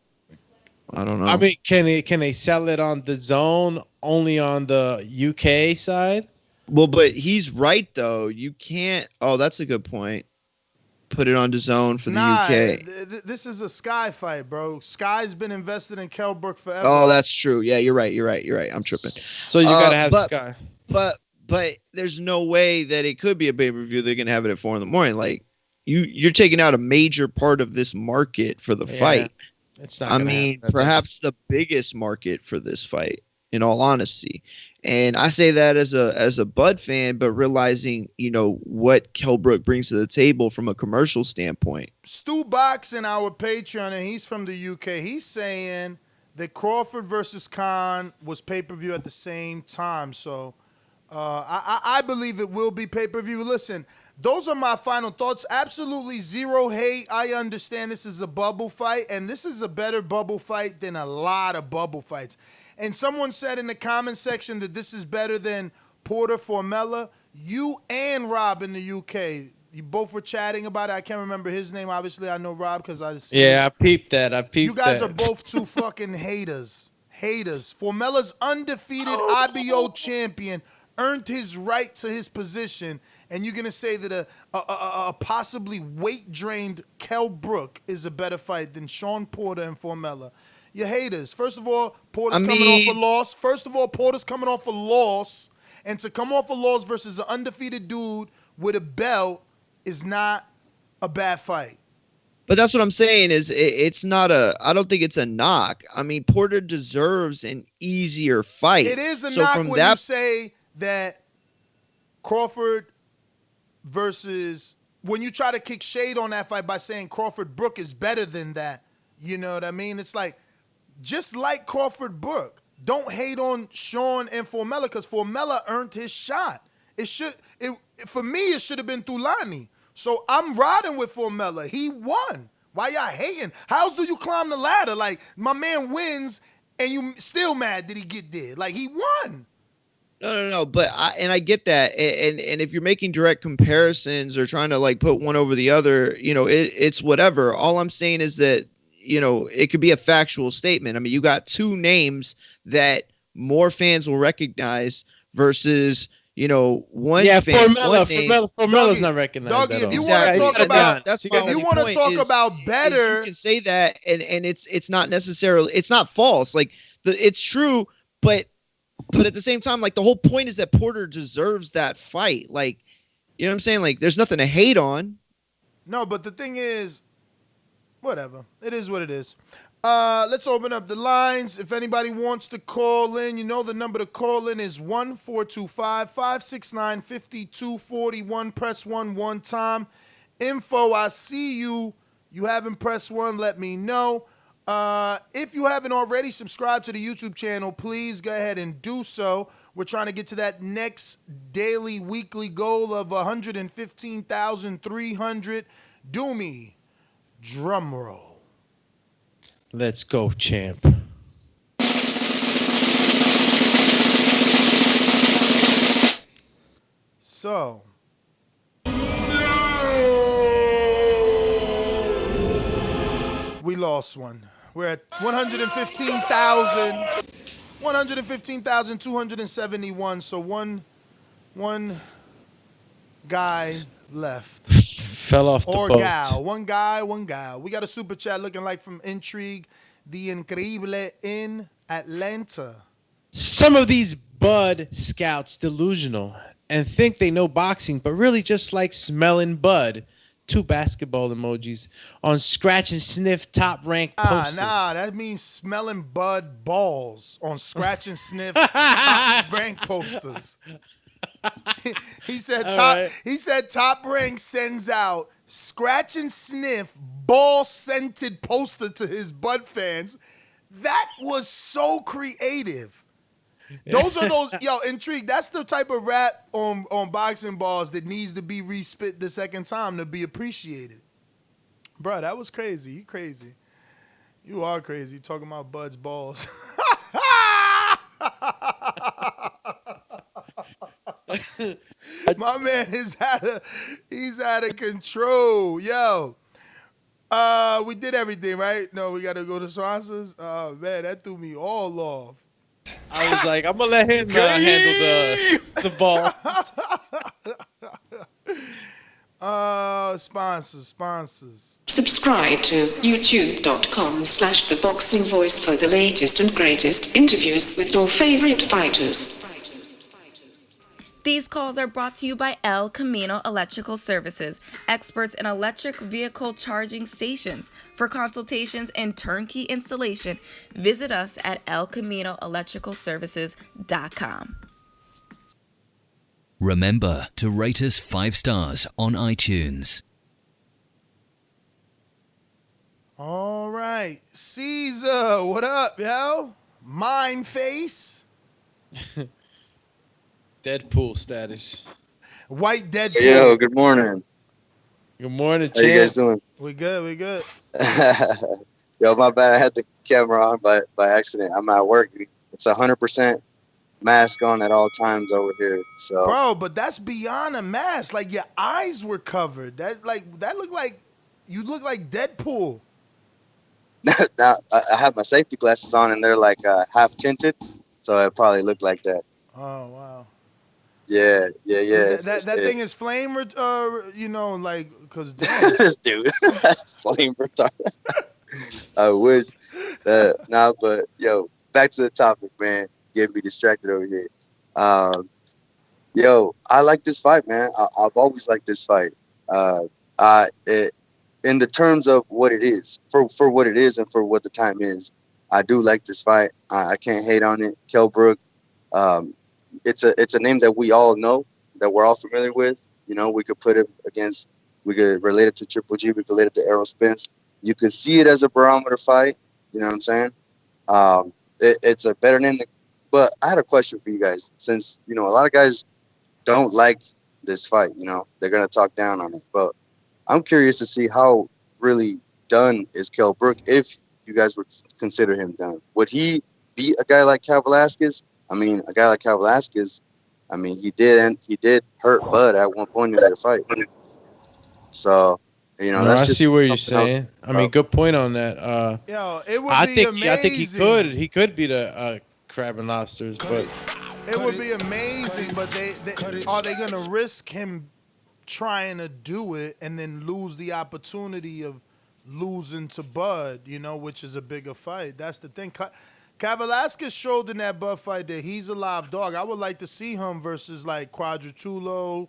I mean, can they sell it on Dazn only on the UK side? Well, but he's right though. You can't. Oh, that's a good point. Put it on Dazn for the UK. This is a Sky fight, bro. Sky's been invested in Kell Brook forever. Oh, that's true. Yeah, you're right. I'm tripping. So you gotta have Sky. But there's no way that it could be a pay-per-view. They're gonna have it at 4 a.m. Like you're taking out a major part of this market for the fight. It's not. I mean, perhaps the biggest market for this fight, in all honesty. And I say that as a Bud fan, but realizing, what Kell Brook brings to the table from a commercial standpoint. Stu Box in our Patreon, and he's from the UK. He's saying that Crawford versus Khan was pay-per-view at the same time. So I believe it will be pay-per-view. Listen, those are my final thoughts. Absolutely zero hate. I understand this is a bubble fight, and this is a better bubble fight than a lot of bubble fights. And someone said in the comment section that this is better than Porter Formella. You and Rob in the UK, you both were chatting about it. I can't remember his name. Obviously, I know Rob because I just I peeped that. You guys are both two fucking haters. Formella's undefeated IBO champion earned his right to his position, and you're gonna say that a possibly weight-drained Kell Brook is a better fight than Sean Porter and Formella. You haters. First of all, Porter's coming off a loss. And to come off a loss versus an undefeated dude with a belt is not a bad fight. But that's what I'm saying is it's not I don't think it's a knock. I mean, Porter deserves an easier fight. It is a knock when you say that Crawford versus, when you try to kick shade on that fight by saying Crawford Brook is better than that. You know what I mean? It's like, just like Crawford Brook, don't hate on Sean and Formella because Formella earned his shot. For me, it should have been Thulani. So I'm riding with Formella. He won. Why y'all hating? How else do you climb the ladder? Like, my man wins and you still mad that he get there. Like, he won. No. But I get that. And if you're making direct comparisons or trying to like put one over the other, you know, it's whatever. All I'm saying is that, you know, it could be a factual statement. I mean, you got two names that more fans will recognize versus, you know, one. Yeah, Formella's not recognized. Doggy, if you want to talk about, if you want to talk about better, you can say that, and it's not necessarily, it's not false. Like it's true, but at the same time, like the whole point is that Porter deserves that fight. Like, you know what I'm saying? Like, there's nothing to hate on. No, but the thing is, whatever. It is what it is. Let's open up the lines. If anybody wants to call in, you know the number to call in is 1-425-569-5241. Press 1 time. Info, I see you. You haven't pressed 1, let me know. If you haven't already subscribed to the YouTube channel, please go ahead and do so. We're trying to get to that next daily, weekly goal of 115,300. Do me. Drum roll. Let's go, champ. So, we lost one. We're at 115,271. So one guy left. Fell off the boat. Or gal. One guy, one gal. We got a super chat looking like from Intrigue, the Increíble in Atlanta. Some of these bud scouts delusional and think they know boxing, but really just like smelling bud. 2 basketball emojis on scratch and sniff top ranked posters. That means smelling bud balls on scratch and sniff top rank posters. He said Top Rank sends out scratch and sniff ball scented poster to his Bud fans. That was so creative. Those are those Intrigue. That's the type of rap on boxing balls that needs to be respit the second time to be appreciated. Bro, that was crazy. You crazy. You are crazy talking about Bud's balls. My man he's out of control. Yo. We did everything, right? No, we gotta go to sponsors. Oh man, that threw me all off. I was like, I'm gonna let him handle the ball. Sponsors. Subscribe to youtube.com/ThaBoxingVoice for the latest and greatest interviews with your favorite fighters. These calls are brought to you by El Camino Electrical Services, experts in electric vehicle charging stations. For consultations and turnkey installation, visit us at elcaminoelectricalservices.com. Remember to rate us 5 stars on iTunes. All right. Caesar, what up, yo? Mind face. Deadpool status. White Deadpool. Yo, good morning. Good morning, How you guys doing? We good. Yo, my bad. I had the camera on by accident. I'm at work. It's 100% mask on at all times over here. So, bro, but that's beyond a mask. Like your eyes were covered. That looked like you look like Deadpool. now I have my safety glasses on and they're like half tinted, so it probably looked like that. Oh wow. Yeah. That thing is flame, like, cause damn. Dude, flame retardant. I wish that. Nah, but yo, back to the topic, man. Getting me distracted over here. Um, Yo, I like this fight, man. I've always liked this fight. Uh, in the terms of what it is, for what it is and for what the time is, I do like this fight. I can't hate on it. Kell Brook, um, it's a name that we all know, that we're all familiar with. You know, we could put it against, we could relate it to Triple G, we could relate it to Errol Spence. You could see it as a barometer fight. You know what I'm saying? It's a better name. But I had a question for you guys, since a lot of guys don't like this fight. They're gonna talk down on it, but I'm curious to see how really done is Kell Brook. If you guys would consider him done, would he beat a guy like Cal Velasquez? I mean, a guy like Cal Velasquez, I mean, he did hurt Bud at one point in their fight. So, No, that's I just see what you're something else. saying. I mean, good point on that. Yo, it would I be think amazing. he could beat a crab and lobsters, but It would be amazing, but they are they gonna risk him trying to do it and then lose the opportunity of losing to Bud, which is a bigger fight. That's the thing. Velasquez showed in that Bud fight that he's a live dog. I would like to see him versus like Quadratrulo,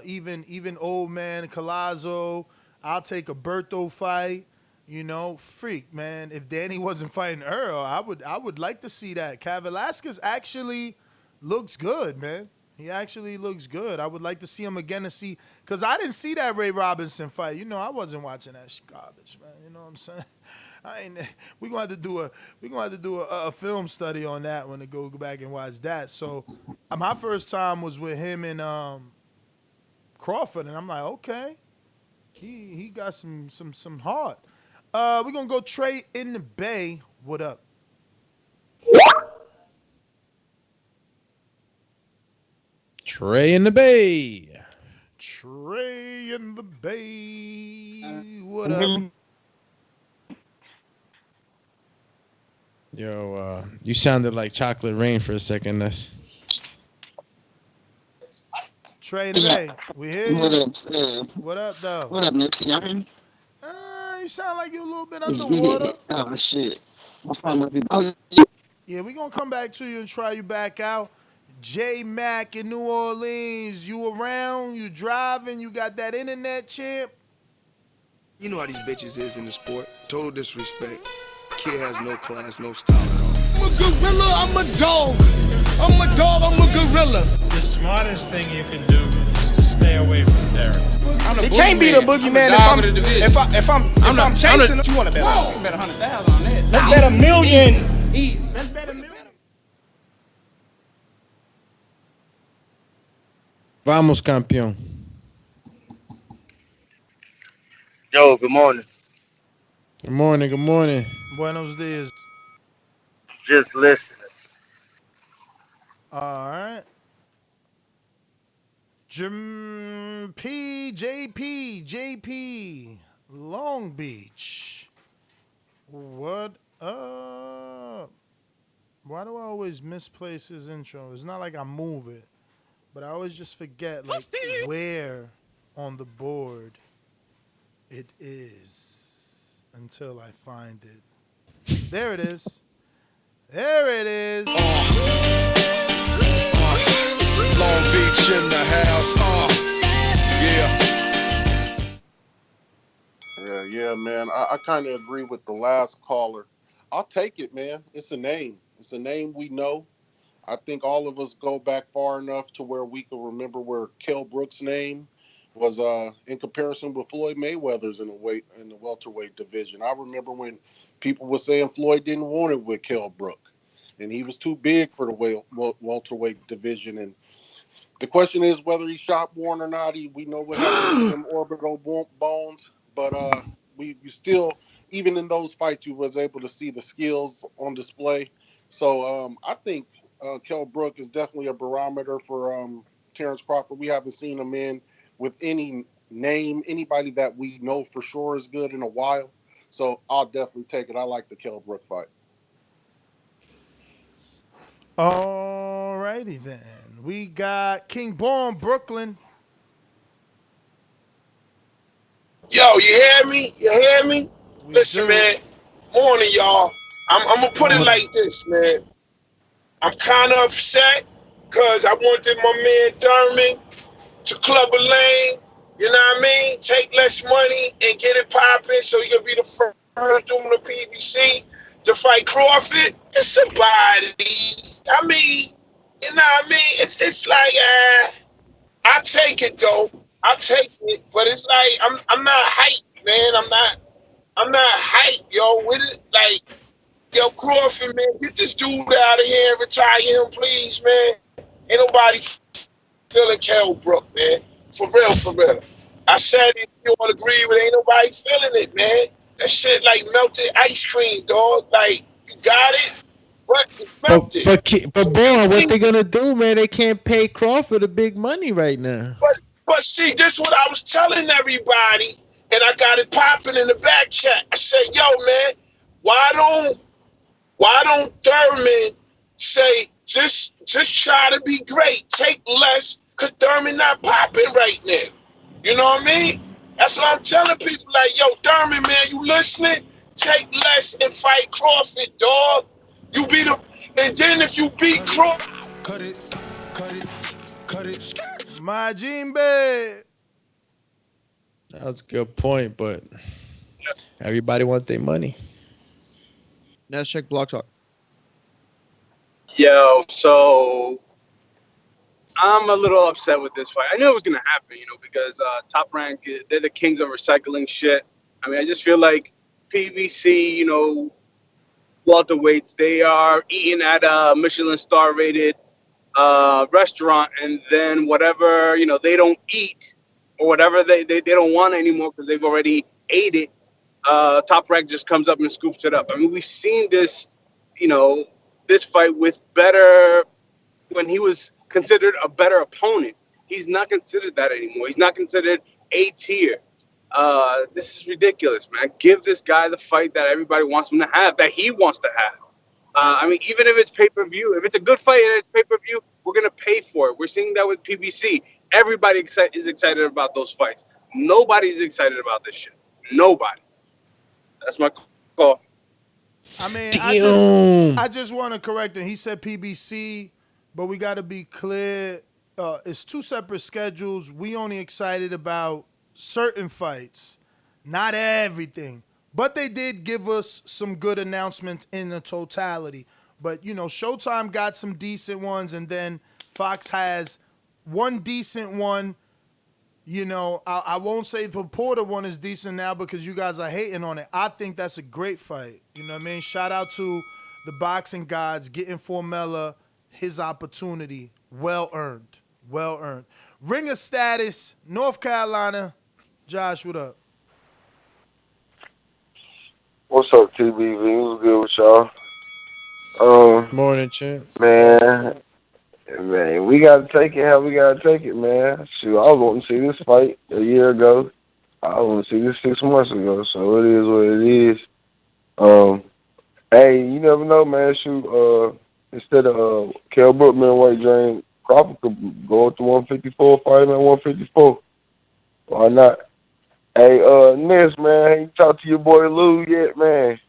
even old man Collazo. I'll take a Berto fight. Freak, man. If Danny wasn't fighting Earl, I would like to see that. Velasquez actually looks good, man. He actually looks good. I would like to see him again because I didn't see that Ray Robinson fight. I wasn't watching that garbage, man. You know what I'm saying? We're gonna have to do a film study on that one to go back and watch that. So my first time was with him and Crawford, and I'm like, okay, he got some heart. We're gonna go Trey in the Bay. What up? Trey in the Bay. Trey in the Bay. What up? Yo, you sounded like Chocolate Rain for a second. That's Trey in the Bay. We hear you. What up, Sam? What up, though? What up, Nipsey? Y'all hear me? You sound like you're a little bit underwater. Oh, shit. My phone might be. Yeah, we're going to come back to you and try you back out. J Mac in New Orleans, you around? You driving? You got that internet, champ? You know how these bitches is in the sport. Total disrespect. Kid has no class, no style at all. I'm a gorilla, I'm a dog. I'm a dog, I'm a gorilla. The smartest thing you can do is to stay away from Terence. It can't be the boogeyman if I'm chasing. You want to bet? You bet 100,000 on that. Let's bet $1 million. Easy. Let's bet $1 million. Vamos, campeón. Yo, good morning. Good morning. Good morning. Buenos dias. Just listening. All right. JP, Long Beach. What up? Why do I always misplace his intro? It's not like I move it, but I always just forget like where on the board it is until I find it. There it is. There it is. Long Beach in the house. Yeah, man. I kind of agree with the last caller. I'll take it, man. It's a name. It's a name we know. I think all of us go back far enough to where we can remember where Kell Brook's name was in comparison with Floyd Mayweather's in the welterweight division. I remember when people were saying Floyd didn't want it with Kell Brook, and he was too big for the welterweight division. And the question is whether he shot Warren or not. We know what happened to them orbital bones, but we still, even in those fights, you was able to see the skills on display. So I think Kell Brook is definitely a barometer for Terence Crawford. We haven't seen him in with any name, anybody that we know for sure is good in a while. So I'll definitely take it. I like the Kell Brook fight. Alrighty then. We got King Born, Brooklyn. Yo, you hear me? You hear me? Listen, do. man. Morning, y'all. I'm gonna put it Morning. like this, man. I'm kind of upset because I wanted my man Thurman to club a lane. You know what I mean? Take less money and get it popping so he can be the first doing the PBC to fight Crawford. It's a body. I mean, you know what I mean? It's like, I take it though. I take it, but it's like I'm not hyped, man. I'm not hyped, yo. With it, like, yo, Crawford, man, get this dude out of here and retire him, please, man. Ain't nobody feeling Kell Brook, man. For real, for real. I said it, you don't agree with it, ain't nobody feeling it, man. That shit like melted ice cream, dog. Like, you got it, but it's melted. But boy, what they gonna do, man? They can't pay Crawford the big money right now. But see, this is what I was telling everybody, and I got it popping in the back chat. I said, yo, man, why don't Thurman say just try to be great, take less, cause Thurman not popping right now. You know what I mean? That's what I'm telling people. Like, yo, Thurman, man, you listening? Take less and fight Crawford, dog. You beat him, and then if you beat Crawford, cut it. My Jimbe. That's a good point, but everybody wants their money. Now let's check Block Talk. Yo, so I'm a little upset with this fight. I knew it was gonna happen, because Top Rank, they're the kings of recycling shit. I mean, I just feel like PBC, welterweights, they are eating at a Michelin star rated restaurant, and then whatever they don't eat or whatever they don't want anymore because they've already ate it. Top Rank just comes up and scoops it up. I mean, we've seen this, this fight with better when he was considered a better opponent. He's not considered that anymore. He's not considered A tier. This is ridiculous, man. Give this guy the fight that everybody wants him to have, that he wants to have. I mean, even if it's pay-per-view, if it's a good fight and it's pay-per-view, we're going to pay for it. We're seeing that with PBC. Everybody is excited about those fights. Nobody's excited about this shit. Nobody. That's my call. I mean, Damn. I just want to correct it. He said PBC, but we got to be clear. It's two separate schedules. We only excited about certain fights, not everything. But they did give us some good announcements in the totality. But, Showtime got some decent ones, and then Fox has one decent one. I won't say the Porter one is decent now because you guys are hating on it. I think that's a great fight. You know what I mean? Shout out to the boxing gods getting Formella his opportunity. Well earned. Well earned. Ringer status, North Carolina. Josh, what up? What's up, TBV? What's good with y'all? Morning, champ. Man, we gotta take it how we gotta take it, man. Shoot, I was wanting to see this fight a year ago. I was wanting to see this 6 months ago, so it is what it is. Hey, you never know, man. Shoot, instead of Kell Brook middleweight drain, Crawford could go up to 154, fight him at 154. Why not? Hey, Ness, man, you talked to your boy Lou yet, man?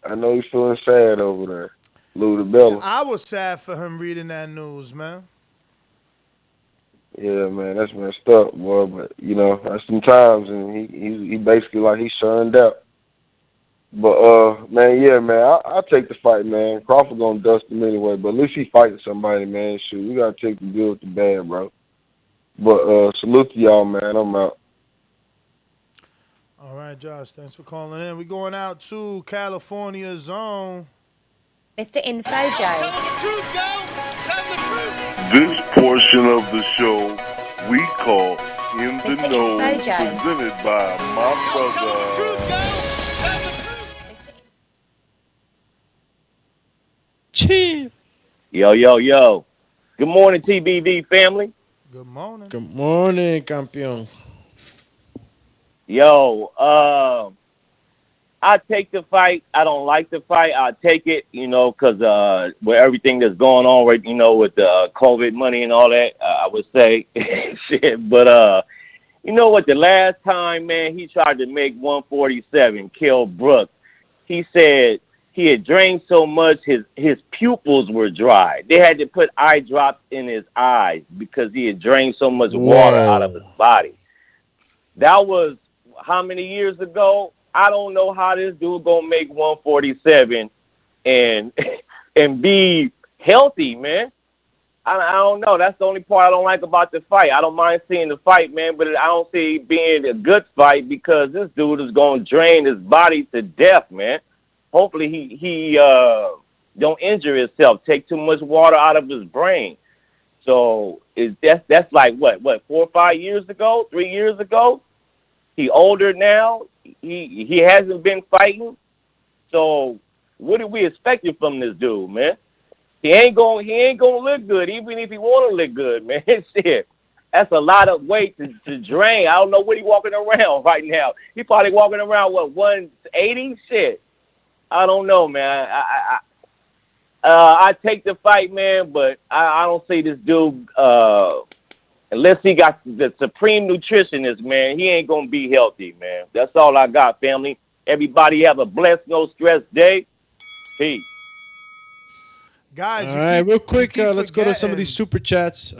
I know he's feeling sad over there. Lou the Bella. I was sad for him reading that news, man. Yeah, man, that's messed up, boy. But that's some times, and he basically like he's shunned out. But man, yeah, man, I'll take the fight, man. Crawford gonna dust him anyway, but at least he fighting somebody, man. Shoot, we gotta take the good with the bad, bro. But salute to y'all, man. I'm out. All right, Josh, thanks for calling in. We're going out to California Zone. Mr. Info Joe. This portion of the show we call In the Mr. Know, Info Joe. presented by my brother. Chief. Yo. Good morning, TBV family. Good morning. Good morning, campeón. Yo, I take the fight. I don't like the fight. I take it, because with everything that's going on, right, with the COVID money and all that, I would say shit. But you know what? The last time, man, he tried to make 147, Kell Brook. He said he had drank so much his pupils were dry. They had to put eye drops in his eyes because he had drank so much water out of his body. That was how many years ago? I don't know how this dude gonna make 147 and and be healthy, man. I don't know. That's the only part I don't like about the fight. I don't mind seeing the fight, man, but I don't see it being a good fight because this dude is gonna drain his body to death, man. Hopefully he don't injure himself, take too much water out of his brain. So that's like what 4 or 5 years ago, 3 years ago. He older now. He hasn't been fighting. So what are we expecting from this dude, man? He ain't gonna look good, even if he want to look good, man. Shit, that's a lot of weight to drain. I don't know what he walking around right now. He probably walking around 180. Shit, I don't know, man. I take the fight, man, but I don't see this dude. Unless he got the supreme nutritionist, man, he ain't gonna be healthy, man. That's all I got, family. Everybody have a blessed, no stress day. Peace. Guys, all right, real quick, let's go to some of these super chats.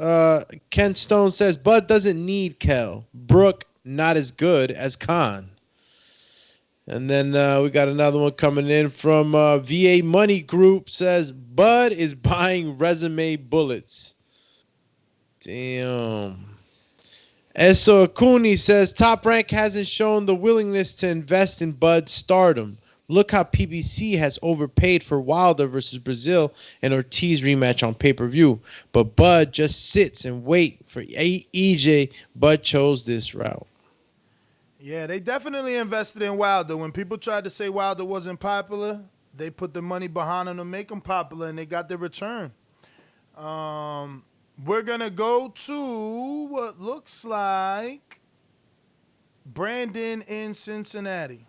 Ken Stone says, Bud doesn't need Kell. Brook, not as good as Khan. And then we got another one coming in from VA Money Group, says, Bud is buying resume bullets. Damn. Eso Akuni says, Top Rank hasn't shown the willingness to invest in Bud's stardom. Look how PBC has overpaid for Wilder versus Brazil and Ortiz rematch on pay-per-view. But Bud just sits and wait for EJ. Bud chose this route. Yeah, they definitely invested in Wilder. When people tried to say Wilder wasn't popular, they put the money behind him to make him popular, and they got their return. We're going to go to what looks like Brandon in Cincinnati.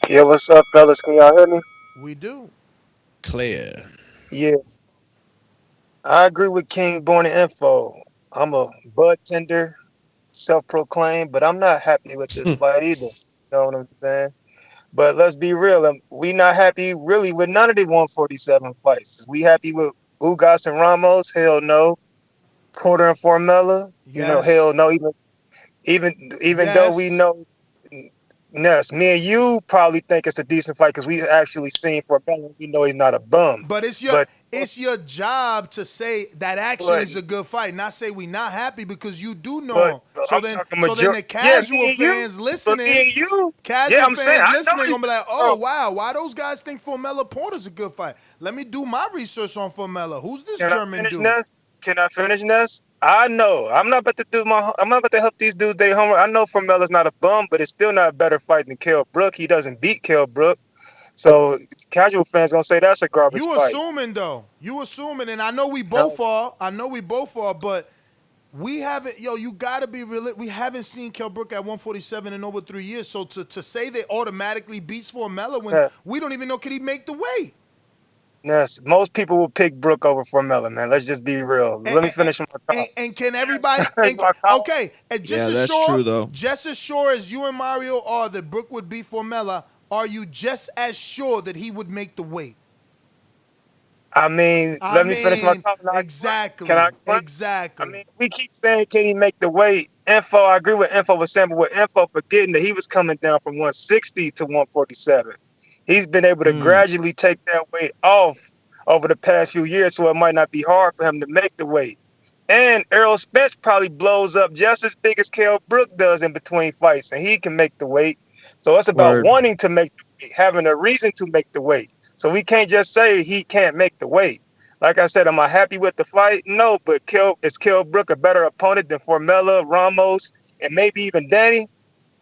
Yeah, what's up, fellas? Can y'all hear me? We do. Clear. Yeah, I agree with King Born and Info. I'm a bud tender, self-proclaimed, but I'm not happy with this fight either. You know what I'm saying? But let's be real. We not happy really with none of the 147 fights. We happy with Ugas and Ramos? Hell no. Porter and Formella? Yes. Hell no. Even though we know, yes, me and you probably think it's a decent fight because we actually seen Formella. We know he's not a bum. But it's your job to say that actually is a good fight, not say we not happy because you do know him. So then the casual fans listening, gonna be like, oh wow, why those guys think Formella Porter's a good fight? Let me do my research on Formella. Who's this German dude? Can I finish, Ness? I know. I'm not about to help these dudes their homework. I know Formella's not a bum, but it's still not a better fight than Kell Brook. He doesn't beat Kell Brook. So casual fans gonna say that's a garbage fight. You assuming though. You assuming, and I know we both are. But we haven't. You gotta be real. We haven't seen Kell Brook at 147 in over 3 years. So to say they automatically beats Formella when we don't even know could he make the weight. Yes, most people will pick Brook over Formella, man. Let's just be real. Let me finish my thought. And can everybody? Okay, and just as sure as you and Mario are that Brook would beat Formella, are you just as sure that he would make the weight? Let me finish my thought. Exactly. Can I explain? Exactly. We keep saying, can he make the weight? Info, I agree with Info with Sam, but with Info forgetting that he was coming down from 160 to 147. He's been able to gradually take that weight off over the past few years, so it might not be hard for him to make the weight. And Errol Spence probably blows up just as big as Kell Brook does in between fights, and he can make the weight. So it's about wanting to make the weight, having a reason to make the weight. So we can't just say he can't make the weight. Like I said, am I happy with the fight? No, but is Kell Brook a better opponent than Formella, Ramos, and maybe even Danny?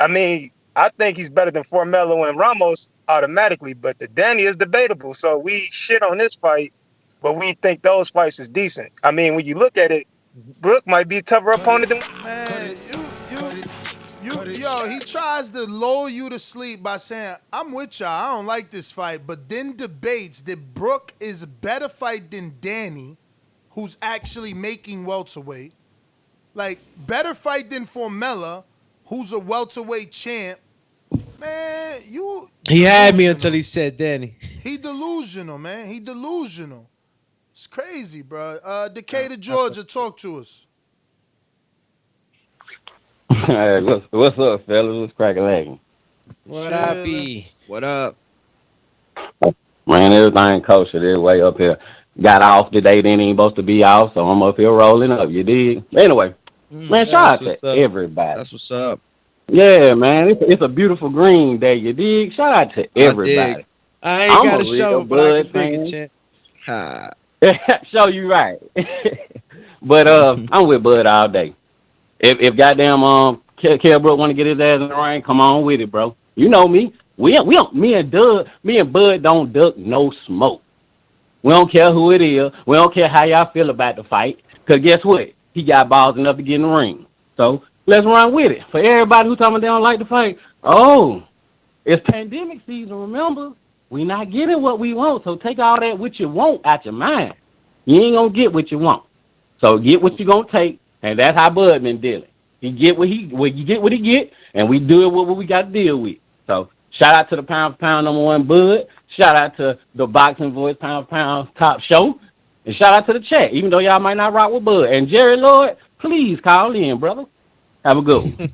I think he's better than Formella and Ramos automatically, but the Danny is debatable. So we shit on this fight, but we think those fights is decent. When you look at it, Brook might be a tougher opponent than he tries to lull you to sleep by saying, I'm with y'all, I don't like this fight, but then debates that Brook is a better fight than Danny, who's actually making welterweight. Like, better fight than Formella, who's a welterweight champ. Man, you He had me delusional. until he said Danny. He delusional, man. He delusional. It's crazy, bro. Decatur, Georgia, talk to us. Hey, what's up, fellas? What's cracking lagging? What up, B? What up? Man, everything kosher this way up here. Got off today, then ain't supposed to be off, so I'm up here rolling up, you dig? Anyway, man, shout out to everybody. That's what's up. Yeah, man, it's a beautiful green day, you dig? Shout out to everybody. I ain't got a show, but I can dig it, champ. Show you right. But I'm with Bud all day. If goddamn Kell Brook want to get his ass in the ring, come on with it, bro. You know me. Me and Bud don't duck no smoke. We don't care who it is. We don't care how y'all feel about the fight. Cause guess what? He got balls enough to get in the ring. So let's run with it. For everybody who talking they don't like the fight, it's pandemic season. Remember, we not getting what we want. So take all that what you want out your mind. You ain't gonna get what you want. So get what you gonna take. And that's how Bud been dealing. He get what he get, and we do it what we got to deal with. So shout out to the pound for pound #1 Bud. Shout out to the Boxing Voice pound for pound top show, and shout out to the chat. Even though y'all might not rock with Bud and Jerry Lloyd, please call in, brother. Have a good one.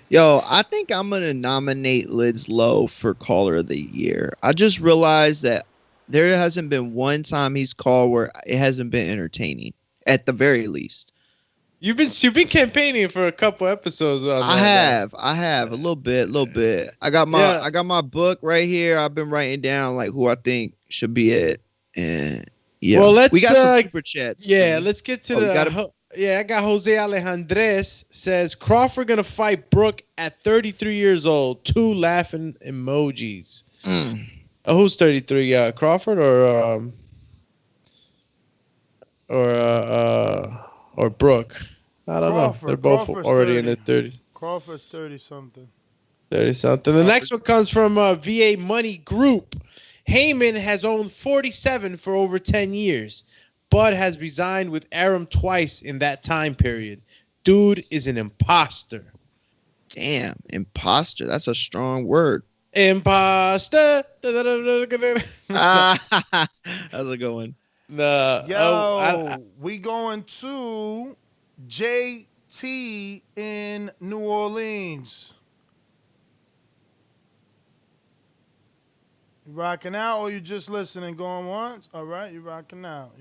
Yo, I think I'm gonna nominate Lids Low for Caller of the Year. I just realized that there hasn't been one time he's called where it hasn't been entertaining, at the very least. You've been campaigning for a couple episodes. I have a little bit. I got my book right here. I've been writing down like who I think should be it, and yeah. Well, we got some super chats. Yeah, let's get to I got Jose Alejandres says Crawford gonna fight Brook at 33 years old. 2 laughing emojis. Who's 33? Crawford or Brook? I don't know. They're both Crawford's already 30. in their 30s. Crawford's 30-something. 30-something. The next one comes from VA Money Group. Heyman has owned 47 for over 10 years. Bud has resigned with Arum twice in that time period. Dude is an imposter. Damn, imposter. That's a strong word. Imposter. That's a good one. We going to JT in New Orleans. You rocking out or you just listening going once? All right, you rocking out.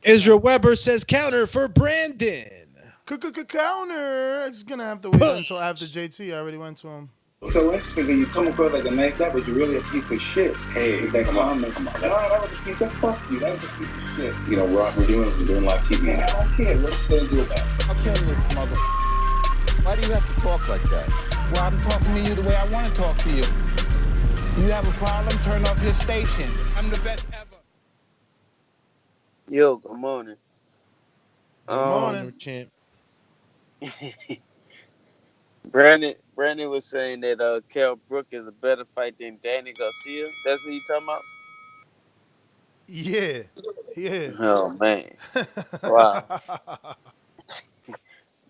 Israel Weber says counter for Brandon. Counter. It's going to have to wait until after JT. I already went to him. So interesting that you come across like a nice guy, but you're really a piece of shit. Hey, with that comment. Come on. That was a piece of fuck you. That was a piece of shit. You know, we're doing live TV. Man, I don't care. What you gonna do about it? I'll kill this mother. Why do you have to talk like that? Well, I'm talking to you the way I want to talk to you. You have a problem? Turn off your station. I'm the best ever. Yo, good morning. Good morning, champ. Brandon was saying that Kell Brook is a better fight than Danny Garcia. That's what you talking about? Yeah. Oh man, wow.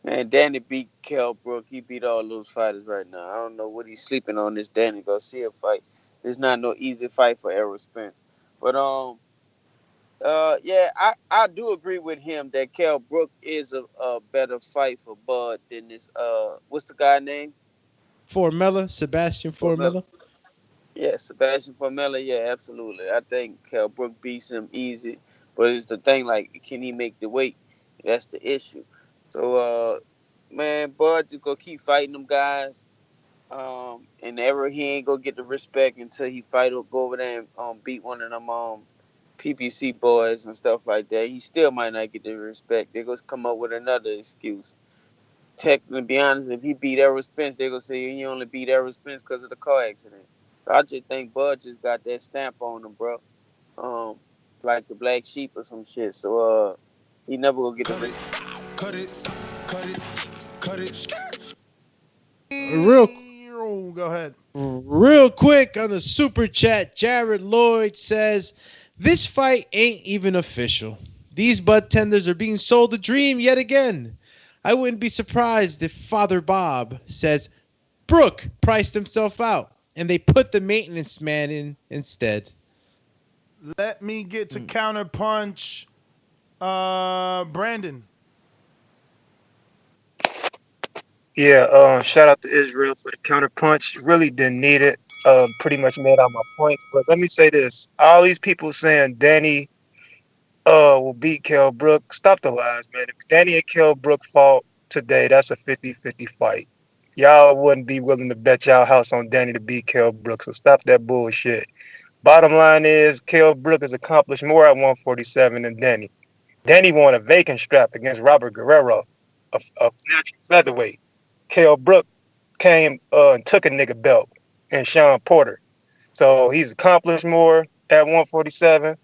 Man, Danny beat Kell Brook. He beat all those fighters right now. I don't know what he's sleeping on this Danny Garcia fight. It's not no easy fight for Errol Spence. But yeah, I do agree with him that Kell Brook is a better fight for Bud than this what's the guy name? Sebastian Formella. Yeah, Sebastian Formella. Yeah, absolutely. I think Kell Brook beats him easy, but it's the thing like, can he make the weight? That's the issue. So man, Bud just gonna keep fighting them guys. And ever he ain't gonna get the respect until he go over there and beat one of them PPC boys and stuff like that. He still might not get the respect. They're gonna come up with another excuse. Technically, to be honest, if he beat Errol Spence, they're gonna say he only beat Errol Spence because of the car accident. So I just think Bud just got that stamp on him, bro. Like the black sheep or some shit. So he never gonna get the respect. Cut it. Go ahead. Real quick on the super chat, Jared Lloyd says, this fight ain't even official. These bud tenders are being sold a dream yet again. I wouldn't be surprised if Father Bob says Brook priced himself out and they put the maintenance man in instead. Let me get to counterpunch. Brandon. Yeah, shout out to Israel for the counterpunch. Really didn't need it. Pretty much made all my points. But let me say this. All these people saying Danny will beat Kell Brook. Stop the lies, man. If Danny and Kell Brook fought today, that's a 50-50 fight. Y'all wouldn't be willing to bet y'all house on Danny to beat Kell Brook, so stop that bullshit. Bottom line is, Kell Brook has accomplished more at 147 than Danny. Danny won a vacant strap against Robert Guerrero, a natural featherweight. Kell Brook came and took a nigga belt and Sean Porter. So he's accomplished more at 147.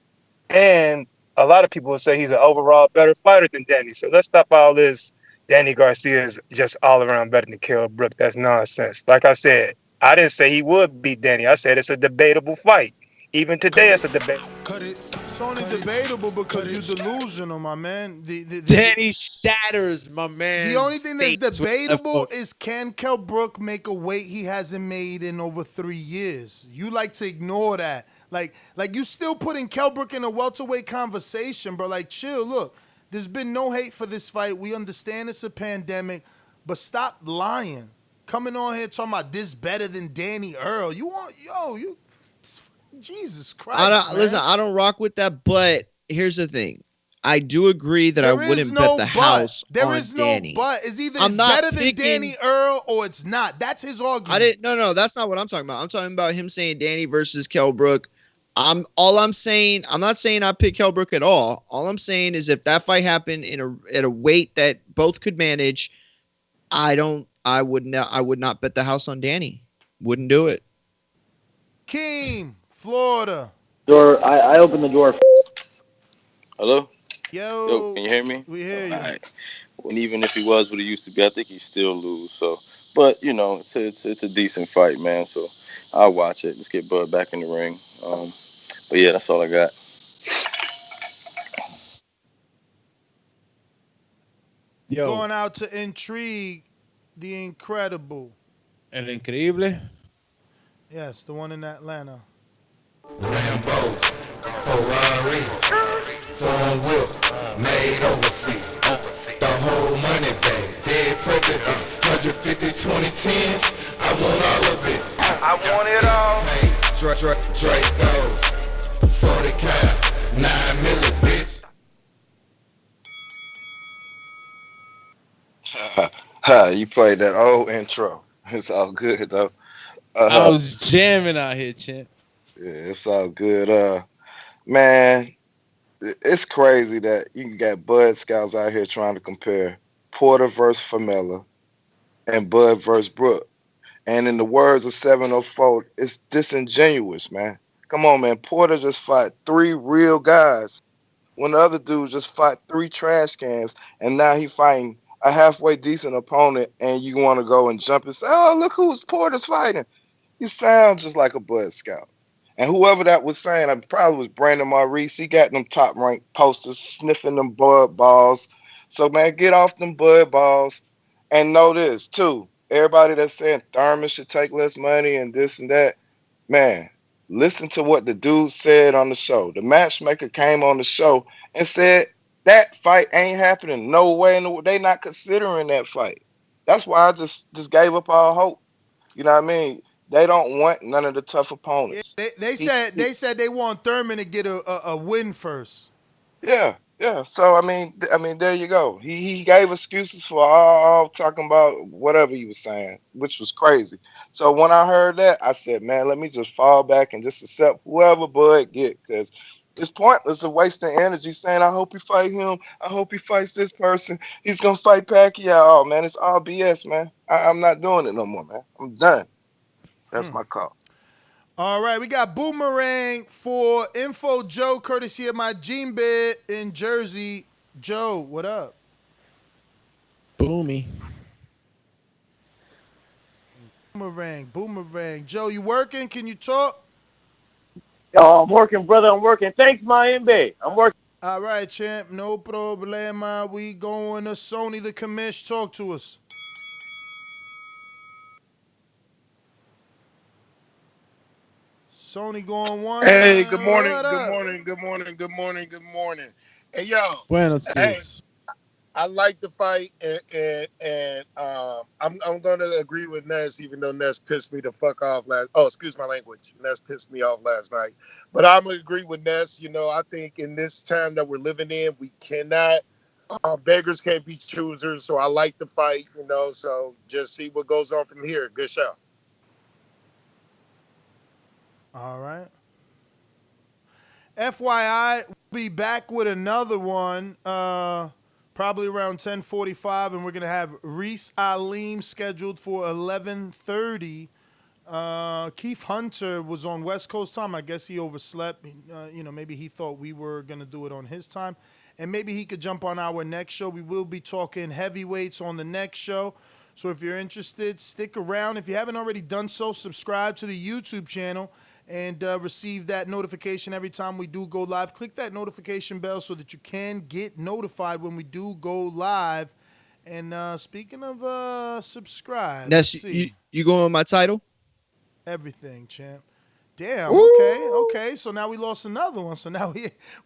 And a lot of people will say he's an overall better fighter than Danny. So let's stop all this. Danny Garcia is just all around better than Kell Brook. That's nonsense. Like I said, I didn't say he would beat Danny. I said it's a debatable fight. Even today, it's a debate. It's only debatable because you're delusional, my man. Danny shatters, my man. The only thing that's debatable is can Kell Brook make a weight he hasn't made in over 3 years? You like to ignore that. Like you still putting Kell Brook in a welterweight conversation, bro. Like, chill. Look, there's been no hate for this fight. We understand it's a pandemic, but stop lying. Coming on here talking about this better than Danny Earl. Jesus Christ, Listen, I don't rock with that, but here's the thing. I do agree that I wouldn't bet the house on Danny. There is no but. It's either it's better than Danny Earl or it's not. That's his argument. No, that's not what I'm talking about. I'm talking about him saying Danny versus Kell Brook. I'm not saying I pick Kell Brook at all. All I'm saying is if that fight happened at a weight that both could manage, I would not bet the house on Danny. Wouldn't do it. Keem, Florida. I opened the door. Hello? Yo, can you hear me? We hear you. All right. And even if he was what he used to be, I think he still lose. So, but it's a decent fight, man. So I'll watch it. Let's get Bud back in the ring. But yeah, that's all I got. Going out to Intrigue, the Incredible. El Increíble? Yes, the one in Atlanta. Rambo, Ferrari, foreign whip, made overseas. The whole money bag, dead president, 150, 2010s. I want all of it. I want it all. Draco, 40 cal, 9 milli, bitch. You played that old intro. It's all good though. I was jamming out here, champ. Yeah, it's all good. Man, it's crazy that you got Bud Scouts out here trying to compare Porter versus Famella and Bud versus Brook. And in the words of 704, it's disingenuous, man. Come on, man. Porter just fought 3 real guys when the other dude just fought 3 trash cans, and now he fighting a halfway decent opponent, and you want to go and jump and say, oh, look who's Porter's fighting. You sound just like a Bud Scout. And whoever that was saying, I probably was Brandon Maurice. He got them top-ranked posters, sniffing them Bud balls. So, man, get off them Bud balls. And know this, too. Everybody that's saying Thurman should take less money and this and that, man, listen to what the dude said on the show. The matchmaker came on the show and said that fight ain't happening. No way. They not considering that fight. That's why I just gave up all hope. You know what I mean? They don't want none of the tough opponents. Yeah, they said they want Thurman to get a win first. Yeah. So I mean, there you go. He gave excuses for all talking about whatever he was saying, which was crazy. So when I heard that, I said, man, let me just fall back and just accept whoever Bud get, because it's pointless to wasting energy saying, I hope he fight him. I hope he fights this person. He's gonna fight Pacquiao. Oh, man, it's all BS, man. I'm not doing it no more, man. I'm done. That's my call. All right, we got Boomerang for Info Joe, courtesy of my Gene Bit in Jersey. Joe, what up? Boomy. Boomerang. Joe, you working? Can you talk? Oh, I'm working, brother. I'm working. Thanks, Miami. I'm working. All right, champ. No problema. We going to Sony the commish. Talk to us. Sony going one. Hey, good morning, What good up? morning, good morning, good morning, good morning. Hey, yo, Buenos hey, dias. I like the fight, and I'm gonna agree with Ness, even though Ness pissed me the fuck off last. Oh, excuse my language. Ness pissed me off last night, but I'm gonna agree with Ness. You know, I think in this time that we're living in, we cannot. Beggars can't be choosers, so I like the fight. You know, so just see what goes on from here. Good show. All right. FYI, we'll be back with another one, probably around 10:45, and we're gonna have Reese Aleem scheduled for 11:30. Keith Hunter was on West Coast time. I guess he overslept. Maybe he thought we were gonna do it on his time, and maybe he could jump on our next show. We will be talking heavyweights on the next show. So if you're interested, stick around. If you haven't already done so, subscribe to the YouTube channel and receive that notification every time we do go live. Click that notification bell so that you can get notified when we do go live. And speaking of subscribe, let's Ness, see. you going with my title? Everything, champ. Damn, Ooh. okay. So now we lost another one. So now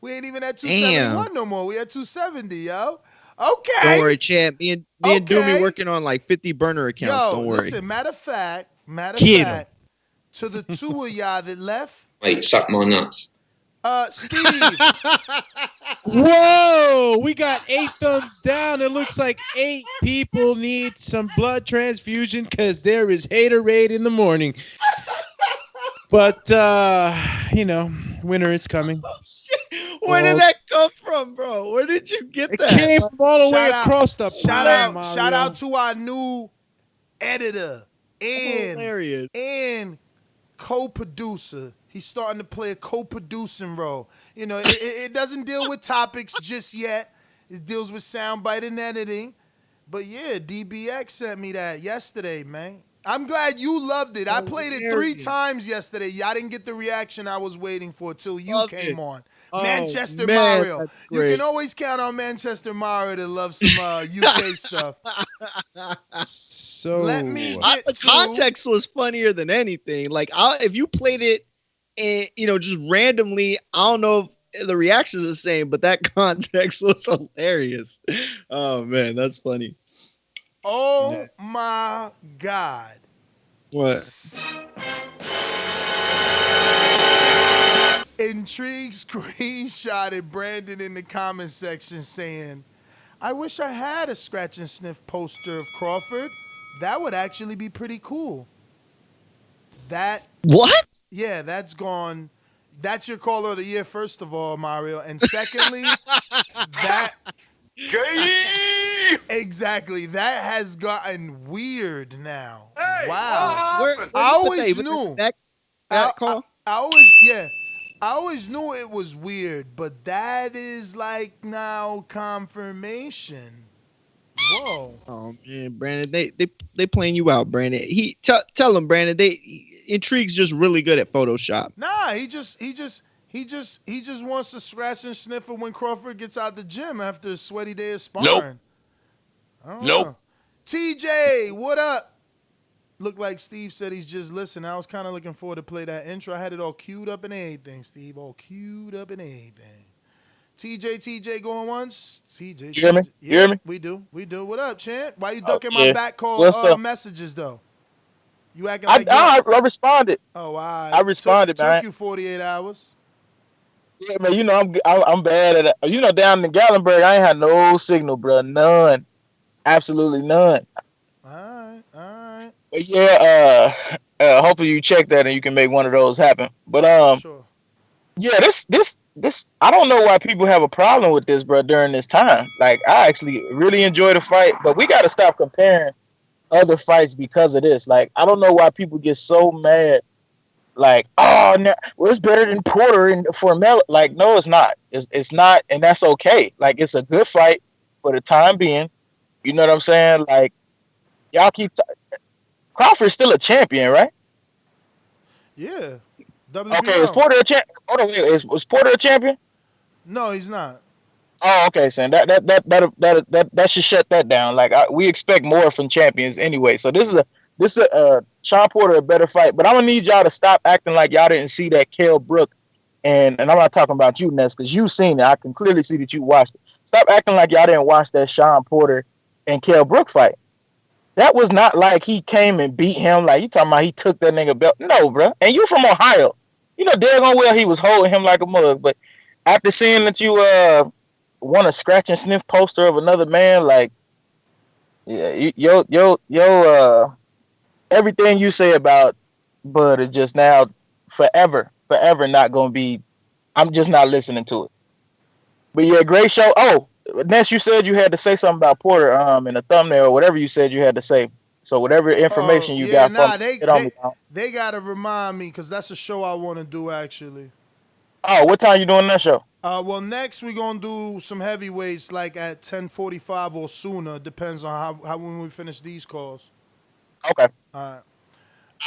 we ain't even at 271 no more. We at 270, yo. Okay. Don't worry, champ. Me and Doomy working on like 50 burner accounts. Yo, Don't worry. listen, matter of fact, Kid 'em. to the two of y'all that left, Wait, suck my nuts. Steve. Whoa, we got 8 thumbs down. It looks like 8 people need some blood transfusion because there is haterade in the morning. But, winter is coming. Where did that come from, bro? Where did you get that? It came from all the way across the Shout pond, out to our new editor and co-producer. He's starting to play a co-producing role. You know, it doesn't deal with topics just yet. It deals with soundbite and editing. But yeah, DBX sent me that yesterday, man. I'm glad you loved it. I played it 3 times yesterday. Y'all didn't get the reaction I was waiting for till you came on. Manchester Mario. You can always count on Manchester Mario to love some UK stuff. So let me the context was funnier than anything. Like, if you played it, and just randomly, I don't know if the reaction is the same, but that context was hilarious. Oh man, that's funny. Oh my God. What? Intrigue screenshotted Brandon in the comment section saying, I wish I had a scratch and sniff poster of Crawford. That would actually be pretty cool. What? Yeah, that's gone. That's your caller of the year, first of all, Mario. And secondly, that exactly. That has gotten weird now. Hey, wow. what I always Hey, knew. that call? I always knew it was weird, but that is like now confirmation. Whoa. Oh man, Brandon, they playing you out, Brandon. Tell him, Brandon. Intrigue's just really good at Photoshop. Nah, he just wants to scratch and sniff it when Crawford gets out the gym after a sweaty day of sparring. Nope. TJ, what up? Looked like Steve said he's just listening. I was kind of looking forward to play that intro. I had it all queued up and everything, Steve. All queued up and everything. TJ going once. TJ. You hear me? Yeah, You hear me? We do. What up, champ? Why you ducking yeah. my back call What's up? messages though? You acting like I responded. Oh, wow. I responded, man. Took you 48 hours. Yeah, man. You know I'm bad at it. You know, down in Gallenberg, I ain't had no signal, bro. None. Absolutely none. All right. But yeah, hopefully you check that and you can make one of those happen. But sure. Yeah, this I don't know why people have a problem with this, bro, during this time. Like, I actually really enjoy the fight, but we got to stop comparing other fights because of this. Like, I don't know why people get so mad. Like, oh, no, well, it's better than Porter and Formella. Like, no, it's not. It's not, and that's okay. Like, it's a good fight for the time being. You know what I'm saying? Like, y'all keep. Crawford's still a champion, right? Yeah. Okay, is WBO. Porter a champ? Hold on, wait, is Porter a champion? No, he's not. Oh, okay, Sam. That should shut that down. Like we expect more from champions anyway. So this is a Sean Porter a better fight. But I'm gonna need y'all to stop acting like y'all didn't see that Kell Brook and I'm not talking about you, Ness, because you've seen it. I can clearly see that you watched it. Stop acting like y'all didn't watch that Sean Porter and Kell Brook fight. That was not like he came and beat him. Like you talking about he took that nigga belt. No, bro. And you from Ohio. You know daggone well he was holding him like a mug. But after seeing that you want a scratch and sniff poster of another man, like yeah, everything you say about Bud is just now forever not gonna be. I'm just not listening to it. But yeah, great show. Oh, Ness, you said you had to say something about Porter in the thumbnail or whatever you said you had to say. So whatever information you got from they gotta remind me because that's a show I want to do actually. Oh, what time you doing that show? Well, next we're gonna do some heavyweights like at 10:45 or sooner. Depends on how when we finish these calls. Okay. All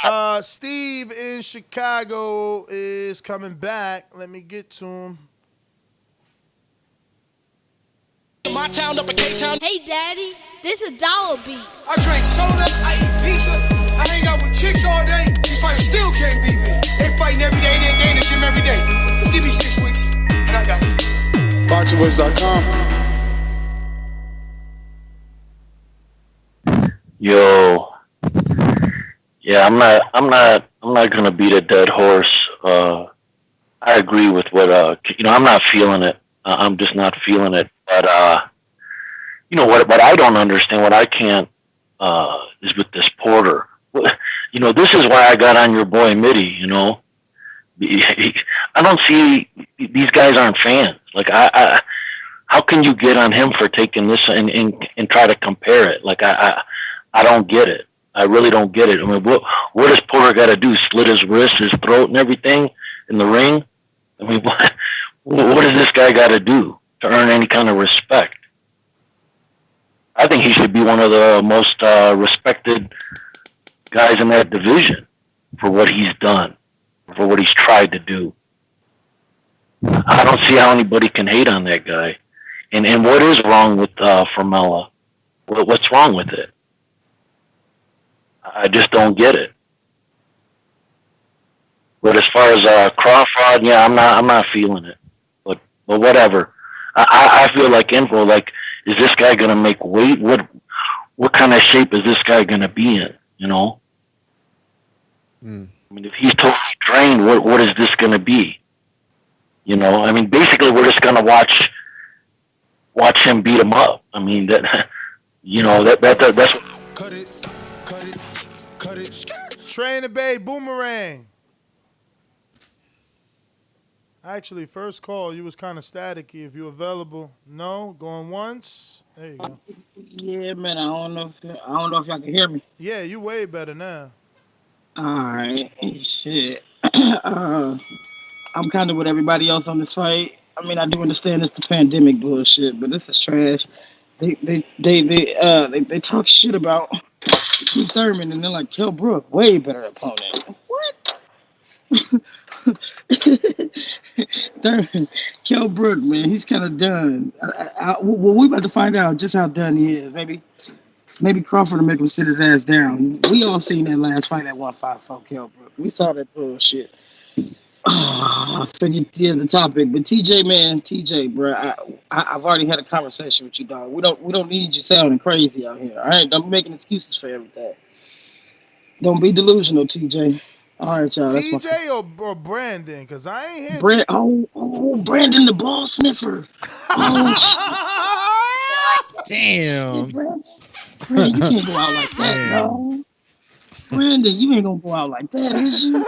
right. Steve in Chicago is coming back. Let me get to him. My town up in K-Town. Hey, Daddy, this a dollar beat. I drink soda, I eat pizza. I hang out with chicks all day. These fighters still can't beat me. They fighting every day, they in the gym every day. Just give me 6 weeks, and I got it. BoxingVoice.com. Yo, yeah, I'm not gonna beat a dead horse. I agree with what I'm not feeling it. I'm just not feeling it. But what I don't understand, what I can't is with this Porter. This is why I got on your boy Mitty. I don't see these guys aren't fans. Like how can you get on him for taking this and try to compare it? Like I don't get it. I really don't get it. I mean, what does Porter got to do? Slit his wrist, his throat, and everything in the ring? I mean, what does this guy got to do to earn any kind of respect? I think he should be one of the most respected guys in that division for what he's done, for what he's tried to do. I don't see how anybody can hate on that guy. And what is wrong with Formella? What's wrong with it? I just don't get it. But as far as Crawford, yeah, I'm not feeling it. But whatever. I feel like info. Like, is this guy gonna make weight? What kind of shape is this guy gonna be in? I mean, if he's totally drained, what is this gonna be? I mean, basically, we're just gonna watch him beat him up. I mean, that's. Cut it. Train the Bay Boomerang. Actually, first call, you was kind of staticky. If you available, no, going once. There you go. Yeah, man. I don't know if y'all can hear me. Yeah, you way better now. All right, shit. I'm kind of with everybody else on this fight. I mean, I do understand it's the pandemic bullshit, but this is trash. They talk shit about Keith Thurman, and they're like, Kell Brook, way better opponent. What? Thurman, Kell Brook, man, he's kind of done. Well, we about to find out just how done he is. Maybe Crawford will make him sit his ass down. We all seen that last fight at 154 Kell Brook. We saw that bullshit. So the topic, but TJ, bro, I've already had a conversation with you, dog. We don't need you sounding crazy out here. All right, don't be making excuses for everything. Don't be delusional, TJ. All right, y'all. TJ or Brandon? Because I ain't here. Brandon the ball sniffer. Oh shit! Damn. Shit, Brandon, you can't go out like that, dog. Brandon, you ain't gonna go out like that, is you?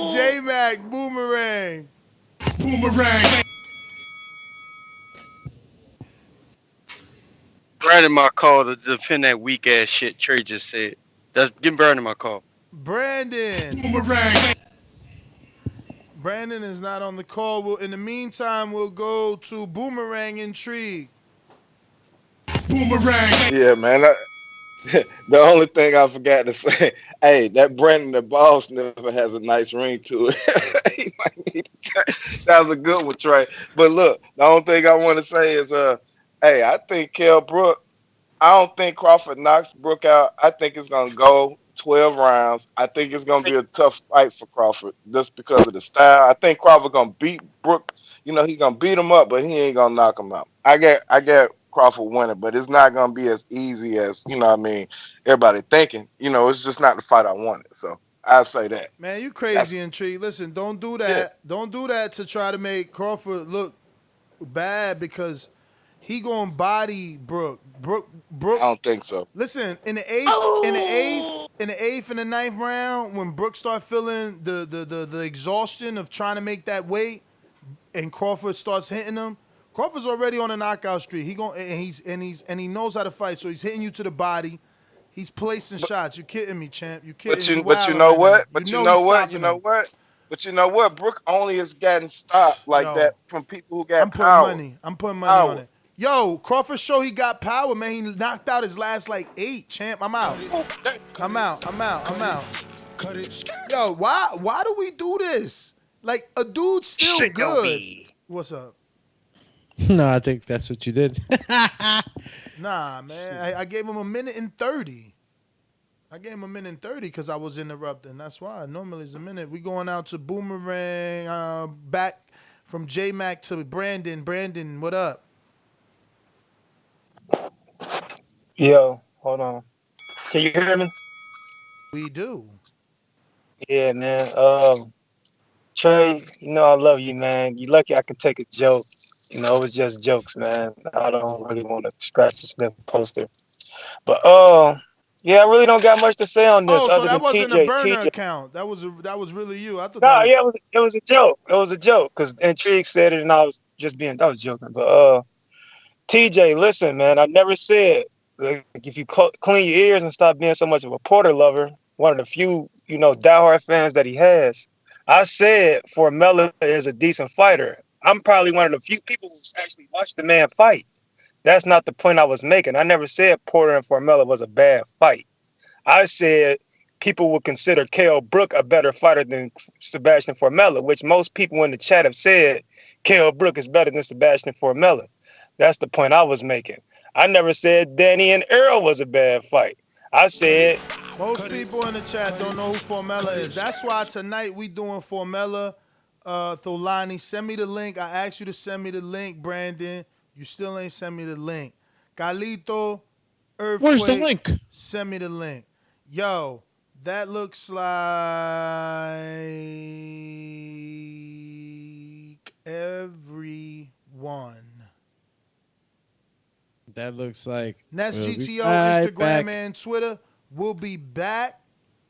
J-Mac, Boomerang. Brandon my call to defend that weak ass shit Trey just said. Give Brandon my call. Brandon is not on the call. In the meantime, we'll go to Boomerang Intrigue. boomerang. Yeah, man. The only thing I forgot to say, hey, that Brandon the Ball Sniffer has a nice ring to it. He might need that was a good one, Trey. But look, the only thing I want to say is, hey, I think Kell Brook. I don't think Crawford knocks Brook out. I think it's gonna go 12 rounds. I think it's gonna be a tough fight for Crawford just because of the style. I think Crawford gonna beat Brook. You know, he's gonna beat him up, but he ain't gonna knock him out. I get Crawford winning, but it's not gonna be as easy as, you know what I mean, everybody thinking. You know, it's just not the fight I wanted. So I'll say that. Man, you That's crazy and Tree. Listen, don't do yeah. that. Don't do that to try to make Crawford look bad because he gonna body Brook. I don't think so. Listen, in the eighth, and the ninth round, when Brook start feeling the exhaustion of trying to make that weight, and Crawford starts hitting him, Crawford's already on a knockout streak. He knows how to fight, so he's hitting you to the body. He's placing shots. You kidding me, champ? You kidding? You But you wilding know right now. what? But You you know know he's what? You stopping know him. what? But you know what? Brook only has gotten stopped like Yo, that from people who got I'm putting power. money. I'm putting money on Power. it. Yo, Crawford show he got power, man. He knocked out his last like 8, champ. I'm out. I'm out. Yo, why do we do this? Like a dude's still good. What's up? No, I think that's what you did. Nah, man. I gave him a minute and 30. I gave him a minute and 30 because I was interrupting. That's why. Normally it's a minute. We going out to Boomerang. Back from J Mac to Brandon. Brandon, what up? Yo, hold on. Can you hear me? We do. Yeah, man. Trey, you know I love you, man. You lucky I can take a joke. You know, it was just jokes, man. I don't really want to scratch the sniff poster. But yeah, I really don't got much to say on this Oh, so other that than wasn't a TJ. burner TJ. account. That was really you. I thought that No, was. yeah, it was a joke. It was a joke because Intrigue said it, and I was joking. But TJ, listen, man, I never said like if you clean your ears and stop being so much of a Porter lover, one of the few diehard fans that he has. I said Formella is a decent fighter. I'm probably one of the few people who's actually watched the man fight. That's not the point I was making. I never said Porter and Formella was a bad fight. I said people would consider Kell Brook a better fighter than Sebastian Formella, which most people in the chat have said Kell Brook is better than Sebastian Formella. That's the point I was making. I never said Danny and Earl was a bad fight. I said Most people in the chat don't know who Formella is. That's why tonight we doing Formella. Tholani, send me the link. I asked you to send me the link, Brandon. You still ain't send me the link. Galito, Earthquake. Where's the link? Send me the link. Yo, that looks like everyone. That looks like Nest we'll GTO, right Instagram, back. and Twitter. We'll be back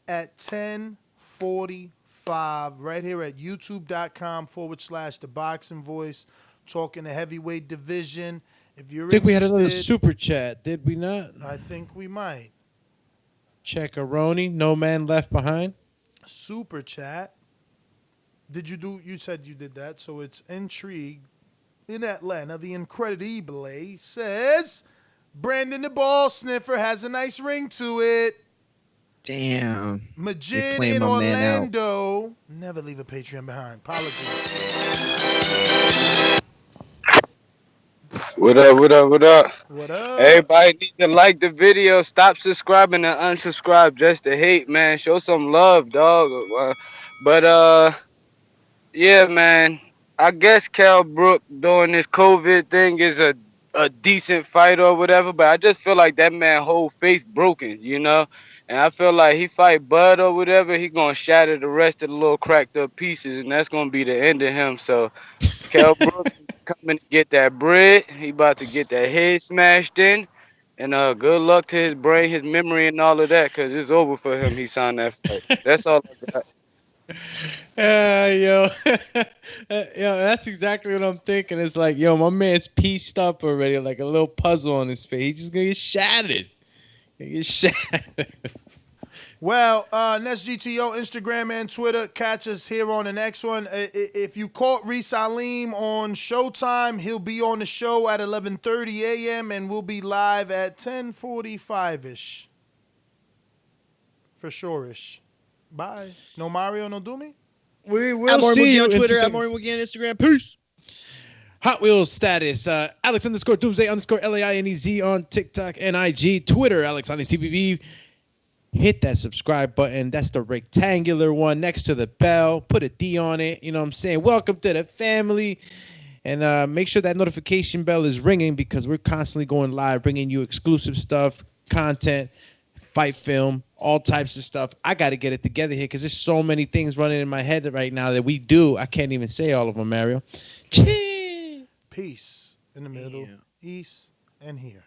at 10:45 right here at youtube.com/ThaBoxingVoice, talking the heavyweight division. If you're I think we had interested, another super chat, did we not? I think we might. Checkaroni, no man left behind. Super chat. You said you did that, so it's Intrigue in Atlanta. The Incredible says Brandon the Ball Sniffer has a nice ring to it. Damn. Majid in Orlando. Never leave a Patreon behind. Apologies. What up? What up? Everybody need to like the video. Stop subscribing and unsubscribe just to hate, man. Show some love, dog. But yeah, man. I guess Kell Brook doing this COVID thing is a decent fight or whatever, but I just feel like that man whole face broken, you know? And I feel like he fight Bud or whatever, he gonna shatter the rest of the little cracked up pieces, and that's gonna be the end of him. So Kell Brook coming to get that bread. He about to get that head smashed in. And good luck to his brain, his memory, and all of that, because it's over for him. He signed that fight. That's all I got. Yo, that's exactly what I'm thinking. It's like, yo, my man's pieced up already, like a little puzzle on his face. He's just gonna get shattered. Well, Nets GTO, Instagram and Twitter. Catch us here on the next one. If you caught Reese Salim on Showtime, he'll be on the show at 11:30 a.m. and we'll be live at 10:45-ish. For sure-ish. Bye. No Mario, no Doomy? We will see you on Twitter. in 2 At Mario seconds. McGee on Instagram. Peace. Hot Wheels status. Alex _ Doomsday _ LAINEZ on TikTok and IG. Twitter, Alex on CBB. Hit that subscribe button. That's the rectangular one next to the bell. Put a D on it. You know what I'm saying? Welcome to the family. And make sure that notification bell is ringing because we're constantly going live, bringing you exclusive stuff, content, fight film, all types of stuff. I got to get it together here because there's so many things running in my head right now that we do. I can't even say all of them, Mario. Cheers. Peace in the middle, east, and here.